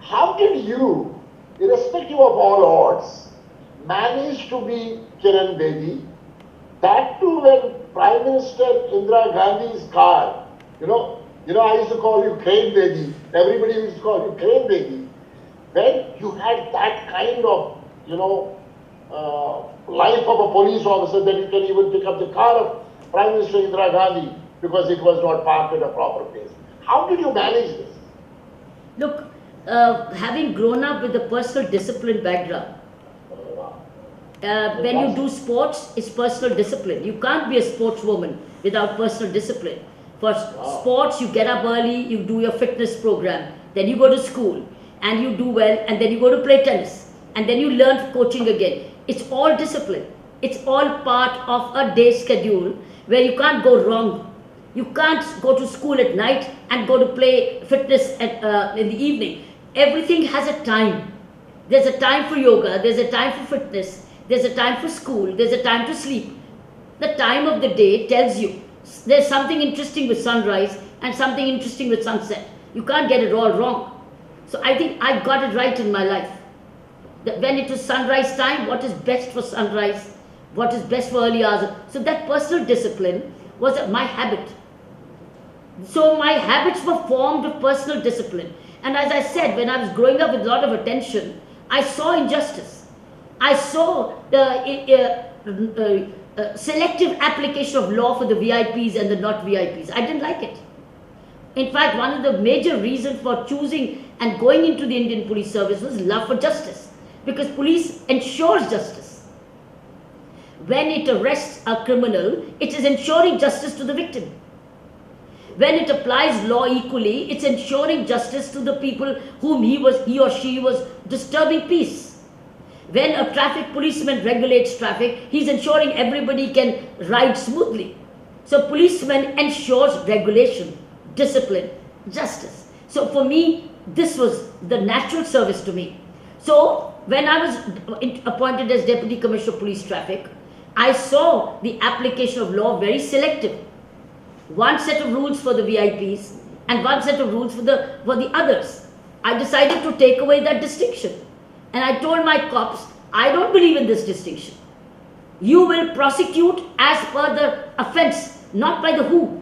Speaker 1: How did you, irrespective of all odds, manage to be Kiran Bedi? That too when Prime Minister Indira Gandhi's car, I used to call you Kiran Bedi. Everybody used to call you Kiran Bedi. When you had that kind of, life of a police officer that you can even pick up the car of Prime Minister Indira Gandhi because it was not parked at a proper place. How did you manage this?
Speaker 2: Look, having grown up with a personal discipline background, when you do sports, it's personal discipline. You can't be a sportswoman without personal discipline. For sports, you get up early, you do your fitness program, then you go to school and you do well, and then you go to play tennis, and then you learn coaching again. It's all discipline. It's all part of a day schedule where you can't go wrong. You can't go to school at night and go to play fitness in the evening. Everything has a time. There's a time for yoga, there's a time for fitness, there's a time for school, there's a time to sleep. The time of the day tells you there's something interesting with sunrise and something interesting with sunset. You can't get it all wrong. So I think I got it right in my life. That when it was sunrise time, what is best for sunrise, what is best for early hours. So that personal discipline was my habit. So my habits were formed with personal discipline. And as I said, when I was growing up with a lot of attention, I saw injustice. I saw the selective application of law for the VIPs and the not VIPs. I didn't like it. In fact, one of the major reasons for choosing and going into the Indian Police Service was love for justice. Because police ensures justice. When it arrests a criminal, it is ensuring justice to the victim. When it applies law equally, it's ensuring justice to the people whom he or she was disturbing peace. When a traffic policeman regulates traffic, he's ensuring everybody can ride smoothly. So policeman ensures regulation, discipline, justice. So for me, this was the natural service to me. So when I was appointed as Deputy Commissioner of Police Traffic, I saw the application of law very selective. One set of rules for the VIPs and one set of rules for the others. I decided to take away that distinction. And I told my cops, I don't believe in this distinction. You will prosecute as per the offence, not by the who,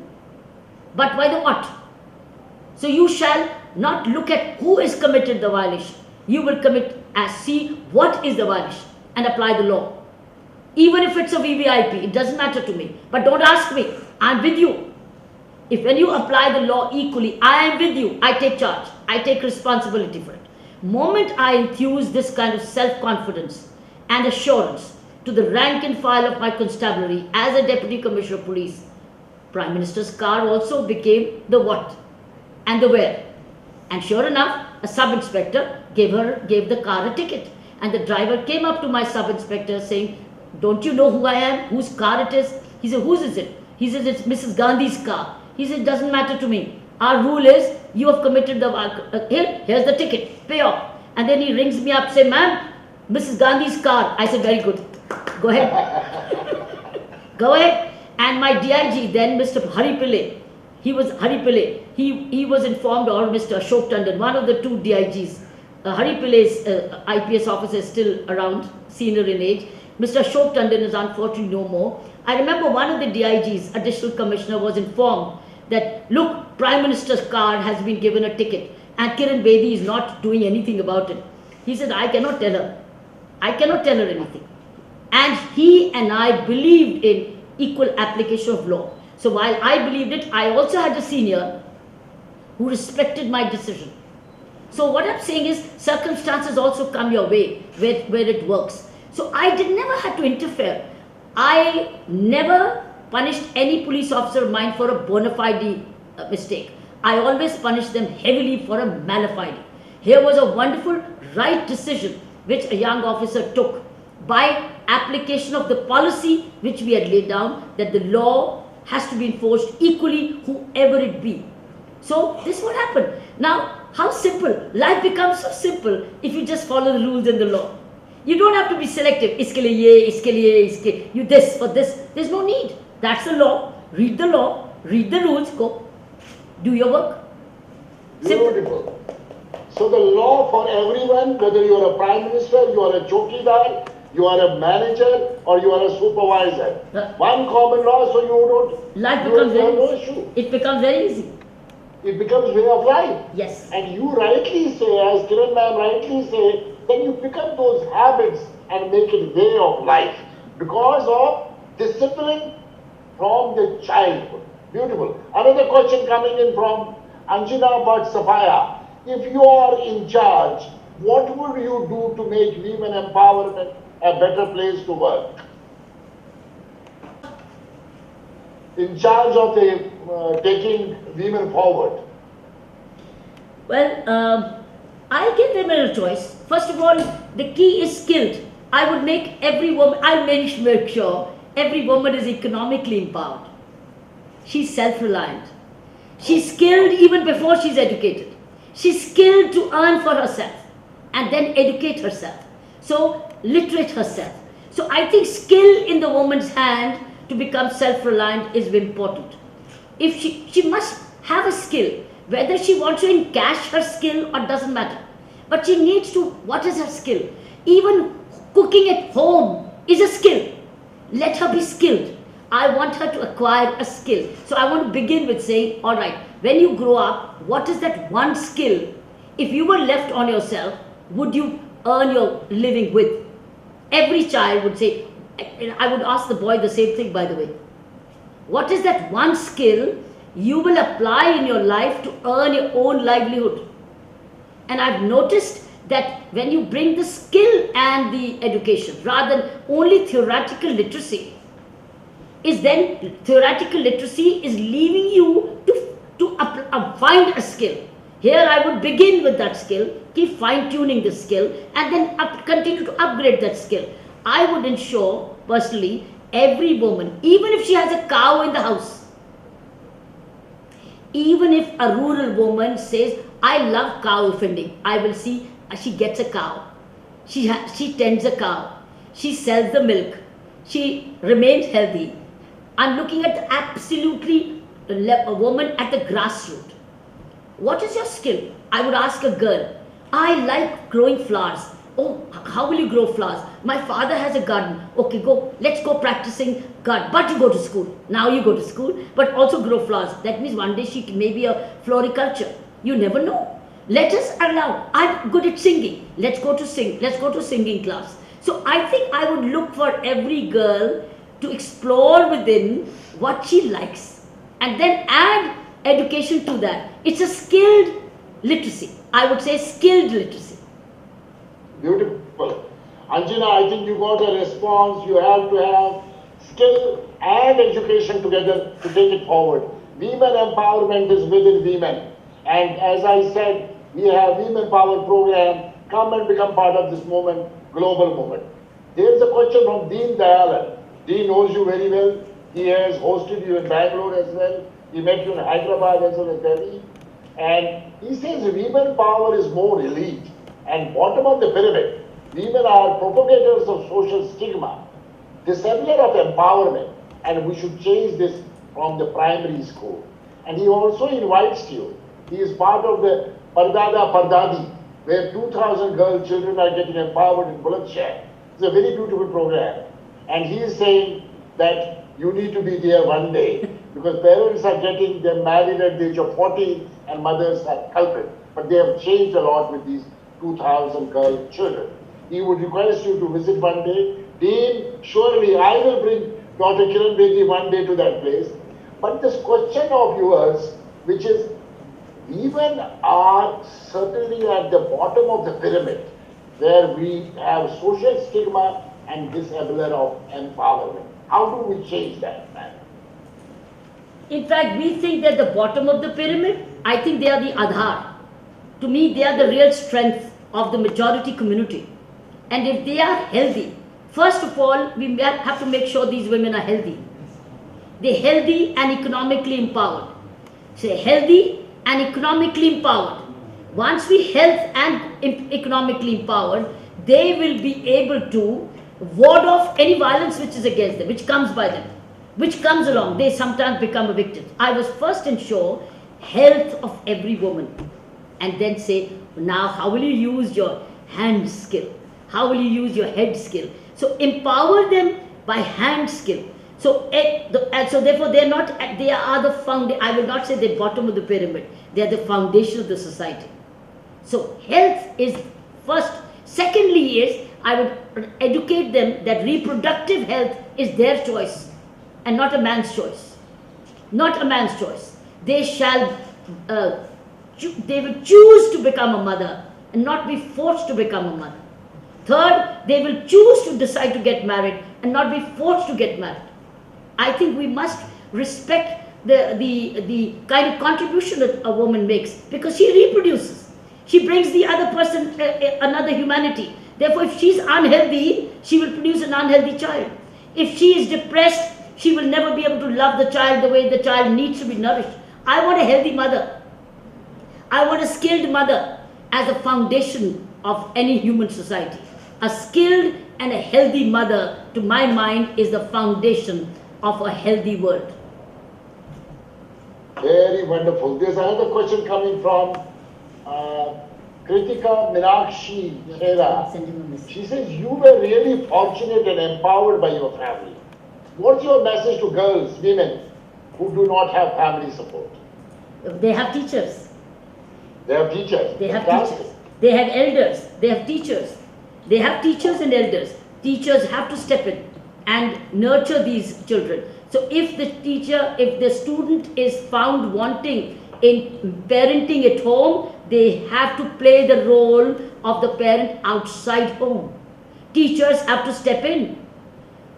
Speaker 2: but by the what. So you shall not look at who is committed the violation. You will see what is the violation and apply the law. Even if it's a VVIP, it doesn't matter to me. But don't ask me, I'm with you. If when you apply the law equally, I am with you, I take charge, I take responsibility for it. Moment I infuse this kind of self-confidence and assurance to the rank and file of my constabulary as a Deputy Commissioner of Police, Prime Minister's car also became the what and the where. And sure enough, a sub-inspector gave the car a ticket. And the driver came up to my sub-inspector saying, don't you know who I am? Whose car it is? He said, whose is it? He said, it's Mrs. Gandhi's car. He said, it doesn't matter to me. Our rule is, you have committed the, here's the ticket, pay off. And then he rings me up, say, ma'am, Mrs. Gandhi's car. I said, very good. Go ahead. Go ahead. And my DIG then, Mr. Hari Pillai, he was informed, or Mr. Ashok Tandon, one of the two DIGs. Hari Pillai's IPS officer is still around, senior in age. Mr. Ashok Tandon is unfortunately no more. I remember one of the DIGs, additional commissioner, was informed that, look, Prime Minister's car has been given a ticket and Kiran Bedi is not doing anything about it. He said, I cannot tell her. I cannot tell her anything. And he and I believed in equal application of law. So while I believed it, I also had a senior who respected my decision. So what I'm saying is, circumstances also come your way where it works. So I never had to interfere. I never punished any police officer of mine for a bona fide mistake. I always punished them heavily for a mala fide. Here was a wonderful right decision which a young officer took by application of the policy which we had laid down, that the law has to be enforced equally, whoever it be. So this is what happened. Now, how simple. Life becomes so simple if you just follow the rules and the law. You don't have to be selective. Iske liye, iske liye, iske, you this, for this. There's no need. That's the law. Read the law, read the rules, go. Do your work. Simple.
Speaker 1: Beautiful. So the law for everyone, whether you are a Prime Minister, you are a chokidar, you are a manager, or you are a supervisor. One common law, so you don't...
Speaker 2: Life becomes very
Speaker 1: no
Speaker 2: easy.
Speaker 1: issue.
Speaker 2: It becomes very easy.
Speaker 1: It becomes way of life.
Speaker 2: Yes.
Speaker 1: And you rightly say, as Kiran ma'am rightly say, then you pick up those habits and make it way of life because of discipline from the childhood. Beautiful. Another question coming in from Anjana Bhatt Sapphire. If you are in charge, what would you do to make women empowerment a better place to work? In charge of taking women forward.
Speaker 2: Well, I'll give women a choice. First of all, the key is skilled. I would make every woman, I'll make sure every woman is economically empowered. She's self-reliant. She's skilled even before she's educated. She's skilled to earn for herself and then educate herself. So, literate herself. So, I think skill in the woman's hand to become self-reliant is important. If she must have a skill, whether she wants to encash her skill or doesn't matter. But she needs to, what is her skill? Even cooking at home is a skill. Let her be skilled. I want her to acquire a skill. So I want to begin with saying, all right, when you grow up, what is that one skill, if you were left on yourself, would you earn your living with? Every child would say, I would ask the boy the same thing, by the way. What is that one skill you will apply in your life to earn your own livelihood? And I've noticed that when you bring the skill and the education, rather than only theoretical literacy, theoretical literacy is leaving you to find a skill. Here I would begin with that skill, keep fine-tuning the skill, and then continue to upgrade that skill. I would ensure, personally, every woman, even if she has a cow in the house, even if a rural woman says, I love cow feeding, I will see she gets a cow, she tends a cow, she sells the milk, she remains healthy. I'm looking at absolutely a woman at the grassroots. What is your skill? I would ask a girl, I like growing flowers. Oh, how will you grow flowers? My father has a garden. Okay, let's go practicing garden. But you go to school. Now you go to school, but also grow flowers. That means one day she may be a floriculture. You never know. Let us allow. I'm good at singing. Let's go to singing class. So I think I would look for every girl to explore within what she likes and then add education to that. It's a skilled literacy. I would say skilled literacy.
Speaker 1: Beautiful. Anjana, I think you got a response. You have to have skill and education together to take it forward. Women empowerment is within women. And as I said, we have Women Power program. Come and become part of this movement, global movement. There is a question from Deen Dayalan. Deen knows you very well. He has hosted you in Bangalore as well. He met you in Hyderabad as well as Delhi. And he says women power is more elite. And bottom of the pyramid, women are propagators of social stigma, disabler of empowerment, and we should change this from the primary school. And he also invites you. He is part of the Pardada Pardadi, where 2,000 girl children are getting empowered in Bulandshahr. It's a very beautiful program. And he is saying that you need to be there one day because parents are getting them married at the age of 40 and mothers are culprit. But they have changed a lot with these 2,000 girl children. He would request you to visit one day. Dean, surely I will bring Dr. Kiran Bedi one day to that place. But this question of yours, which is women are certainly at the bottom of the pyramid, where we have social stigma and disabler of empowerment. How do we change that, man?
Speaker 2: In fact, we think they're the bottom of the pyramid. I think they are the Aadhaar. To me, they are the real strength of the majority community. And if they are healthy, first of all, we have to make sure these women are healthy. They're healthy and economically empowered. So healthy and economically empowered. Once we health and economically empowered, they will be able to ward off any violence which is against them, which comes by them, which comes along. They sometimes become a victim. I was first ensure health of every woman and then say, now how will you use your hand skill? How will you use your head skill? So empower them by hand skill. So, so therefore they are the foundation. I will not say the bottom of the pyramid. They are the foundation of the society. So health is first. Secondly is, I would educate them that reproductive health is their choice and not a man's choice. Not a man's choice. They shall, they will choose to become a mother and not be forced to become a mother. Third, they will choose to decide to get married and not be forced to get married. I think we must respect the kind of contribution that a woman makes because she reproduces. She brings the other person another humanity. Therefore, if she's unhealthy, she will produce an unhealthy child. If she is depressed, she will never be able to love the child the way the child needs to be nourished. I want a healthy mother. I want a skilled mother as a foundation of any human society. A skilled and a healthy mother, to my mind, is the foundation of a healthy world.
Speaker 1: Very wonderful. There's another question coming from Kritika Meenakshi Khera. She says, you were really fortunate and empowered by your family. What's your message to girls, women, who do not have family support?
Speaker 2: They have teachers.
Speaker 1: They have teachers.
Speaker 2: They have teachers. They have elders. They have teachers. They have teachers and elders. Teachers have to step in and nurture these children. So if the student is found wanting in parenting at home, they have to play the role of the parent outside home. Teachers have to step in.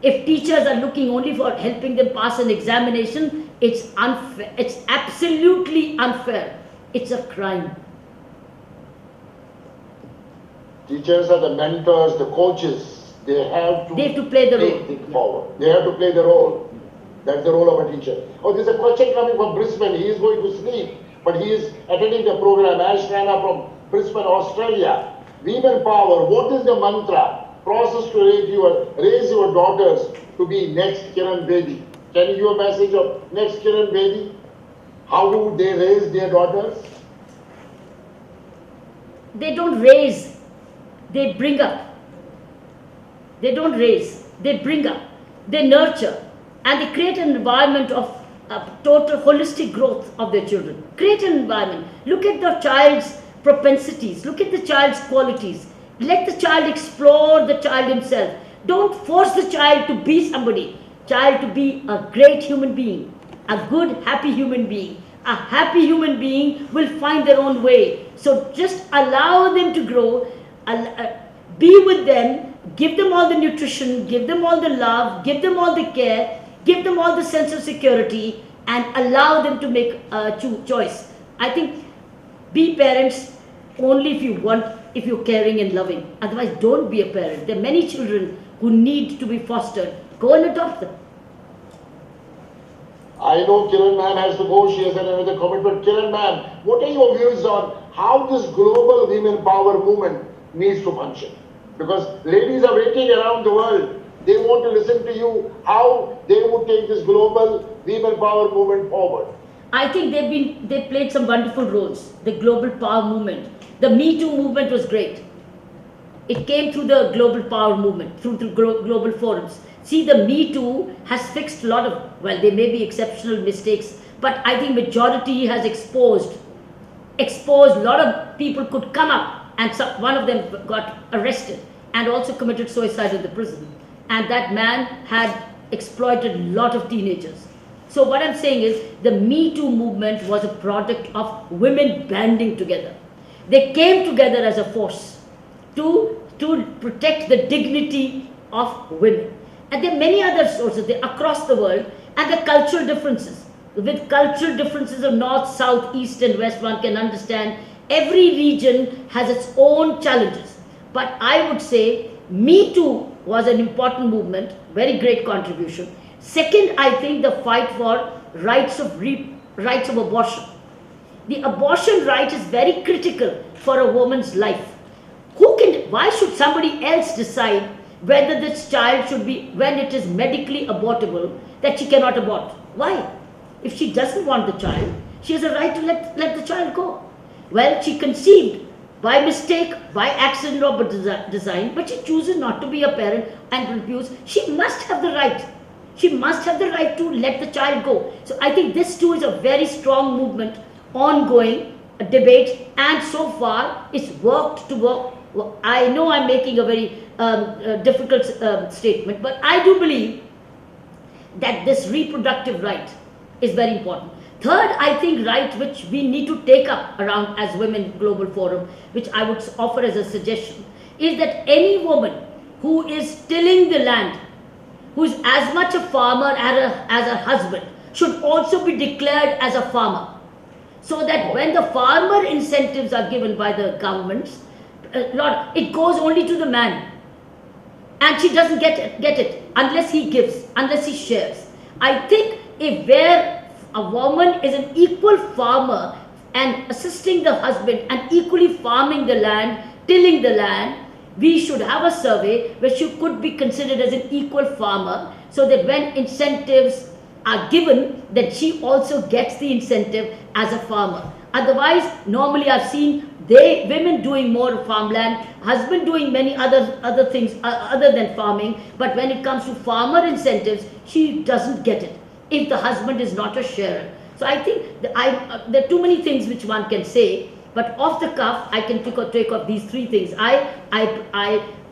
Speaker 2: If teachers are looking only for helping them pass an examination, it's unfair. It's absolutely unfair. It's a crime.
Speaker 1: Teachers are the mentors, the coaches. They have to
Speaker 2: play the role.
Speaker 1: Think forward. They have to play the role. That's the role of a teacher. Oh, there's a question coming from Brisbane. He is going to sleep, but he is attending the program. Ash Rana from Brisbane, Australia. Women power. What is the mantra? Process to raise your daughters to be next Kiran Bedi. Can you give a message of next Kiran Bedi? How do they raise their daughters?
Speaker 2: They don't raise. They bring up. They don't raise. They bring up. They nurture. And they create an environment of total holistic growth of their children. Create an environment. Look at the child's propensities. Look at the child's qualities. Let the child explore the child himself. Don't force the child to be somebody. Child to be a great human being. A good, happy human being. A happy human being will find their own way. So just allow them to grow. be with them, give them all the nutrition, give them all the love, give them all the care, give them all the sense of security, and allow them to make a choice. I think be parents only if you want, if you're caring and loving. Otherwise, don't be a parent. There are many children who need to be fostered. Go and adopt them.
Speaker 1: I know Kiran ma'am has to go. She has another comment. But Kiran ma'am, what are your views on how this global women power movement needs to function? Because ladies are waiting around the world. They want to listen to you how they would take this global women power movement forward.
Speaker 2: I think they played some wonderful roles. The global power movement, the Me Too movement was great. It came through the global power movement, through global forums. See, the Me Too has fixed a lot of, well, there may be exceptional mistakes, but I think majority has exposed a lot of people could come up, and one of them got arrested and also committed suicide in the prison. And that man had exploited a lot of teenagers. So what I'm saying is the Me Too movement was a product of women banding together. They came together as a force to protect the dignity of women. And there are many other sources across the world, and the cultural differences. With cultural differences of north, south, east and west, one can understand every region has its own challenges. But I would say Me Too was an important movement, very great contribution. Second, I think the fight for rights of abortion. The abortion right is very critical for a woman's life. Why should somebody else decide whether this child should be, when it is medically abortable, that she cannot abort? Why? If she doesn't want the child, she has a right to let the child go. Well, she conceived by mistake, by accident or by design, but she chooses not to be a parent and refuse. She must have the right. She must have the right to let the child go. So I think this too is a very strong movement, ongoing debate, and so far it's worked to work. I know I'm making a very difficult statement, but I do believe that this reproductive right is very important. Third, I think right which we need to take up around as Women Global Forum, which I would offer as a suggestion, is that any woman who is tilling the land, who is as much a farmer as a husband, should also be declared as a farmer. So that when the farmer incentives are given by the governments, it goes only to the man. And she doesn't get it unless he gives, unless he shares. I think if where a woman is an equal farmer and assisting the husband and equally farming the land, tilling the land, we should have a survey where she could be considered as an equal farmer, so that when incentives are given, that she also gets the incentive as a farmer. Otherwise, normally I've seen women doing more farmland, husband doing many other things other than farming, but when it comes to farmer incentives, she doesn't get it if the husband is not a sharer. So I think there are too many things which one can say, but off the cuff, I can take up these three things.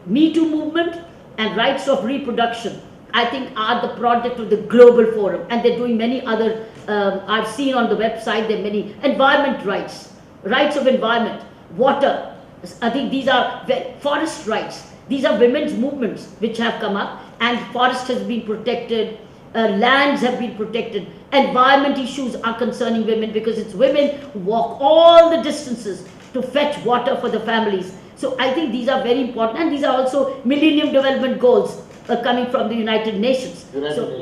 Speaker 2: Me Too movement and rights of reproduction, I think, are the product of the global forum, and they're doing many other, I've seen on the website, there are many environment rights of environment, water. I think these are forest rights. These are women's movements which have come up, and forest has been protected, lands have been protected. Environment issues are concerning women because it's women who walk all the distances to fetch water for the families. So I think these are very important, and these are also Millennium Development Goals coming from the United Nations.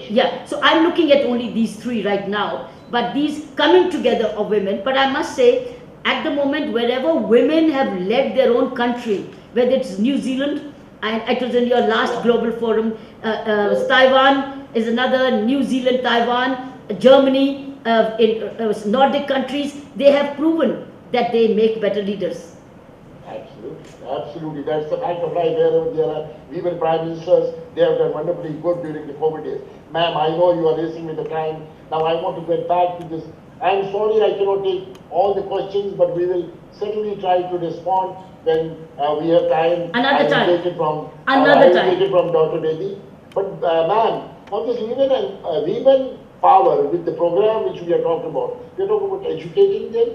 Speaker 2: Yeah, so I'm looking at only these three right now, but these coming together of women. But I must say, at the moment, wherever women have led their own country, whether it's New Zealand, and it was in your last global forum, Taiwan is another, New Zealand, Taiwan, Germany, in Nordic countries, they have proven that they make better leaders.
Speaker 1: Absolutely. That's the fact of life. Wherever there are women prime ministers, they have done wonderfully good during the COVID days. Ma'am, I know you are racing with the time. Now I want to get back to this. I'm sorry I cannot take all the questions, but we will certainly try to respond when we have time.
Speaker 2: Another time.
Speaker 1: Take it from,
Speaker 2: Another time.
Speaker 1: Take it from Dr. Bedi. But ma'am, on this women power with the program which we are talking about, we are talking about educating them,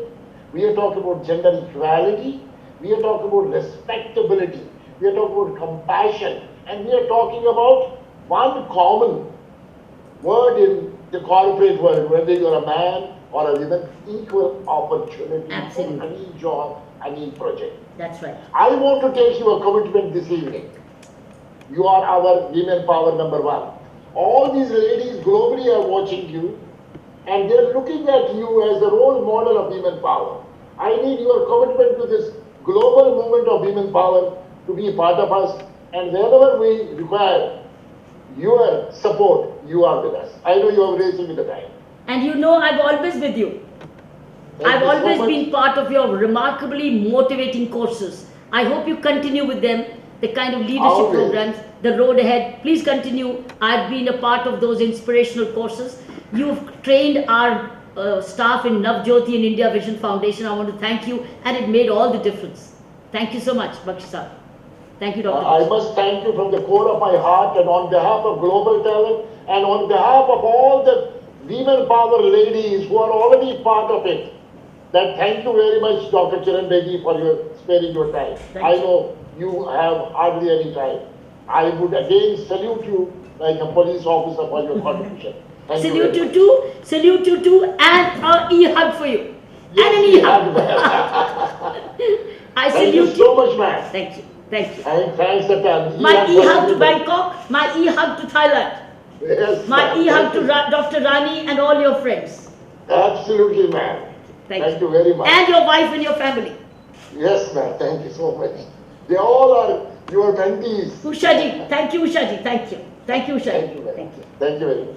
Speaker 1: we are talking about gender equality, we are talking about respectability. we are talking about compassion, and we are talking about one common word in the corporate world, whether you're a man or a woman, equal opportunity
Speaker 2: Absolutely.
Speaker 1: for any job, any project.
Speaker 2: That's right.
Speaker 1: I want to take you a commitment this evening. You are our women power number one. All these ladies globally are watching you, and they're looking at you as the role model of women power. I need your commitment to this global movement of women power to be a part of us, and wherever we require your support, you are with us. I know you have raised me the time.
Speaker 2: And you know I'm always with you.
Speaker 1: Thank
Speaker 2: I've
Speaker 1: you so
Speaker 2: always
Speaker 1: much.
Speaker 2: been part of your remarkably motivating courses. I hope you continue with them, the kind of leadership
Speaker 1: Always.
Speaker 2: programs, the road ahead. Please continue. I've been a part of those inspirational courses. You've trained our staff in Navjyoti and India Vision Foundation. I want to thank you, and it made all the difference. Thank you so much, Bakshi sir. Thank you, Dr.
Speaker 1: I
Speaker 2: Bakshi.
Speaker 1: must thank you from the core of my heart, and on behalf of Global Talent and on behalf of all the women power ladies who are already part of it, that thank you very much, Dr. Kiran Bedi, for your sparing your time.
Speaker 2: Thank
Speaker 1: I
Speaker 2: you.
Speaker 1: know you have hardly any time. I would again salute you like a police officer for your contribution. Thank you
Speaker 2: Salute
Speaker 1: very
Speaker 2: you too, salute you too, and an e-hug for you.
Speaker 1: Yes,
Speaker 2: and an
Speaker 1: we
Speaker 2: e-hug.
Speaker 1: have.
Speaker 2: I
Speaker 1: Thank you
Speaker 2: salute
Speaker 1: so much, ma'am.
Speaker 2: Thank you, thank you.
Speaker 1: And thanks the time.
Speaker 2: My e-hug to Bangkok, my e-hug to Thailand,
Speaker 1: Yes,
Speaker 2: my
Speaker 1: ma'am.
Speaker 2: e-hug
Speaker 1: Thank
Speaker 2: to
Speaker 1: you.
Speaker 2: Dr. Rani and all your friends.
Speaker 1: Absolutely, ma'am. Thank you very much.
Speaker 2: And your wife and your family.
Speaker 1: Yes, ma'am. Thank you so much. They all are your mentees.
Speaker 2: Ushaji, thank you, Ushaji, thank you. Thank you, Ushaji.
Speaker 1: Thank you very
Speaker 2: Thank
Speaker 1: much.
Speaker 2: you.
Speaker 1: Thank you very much.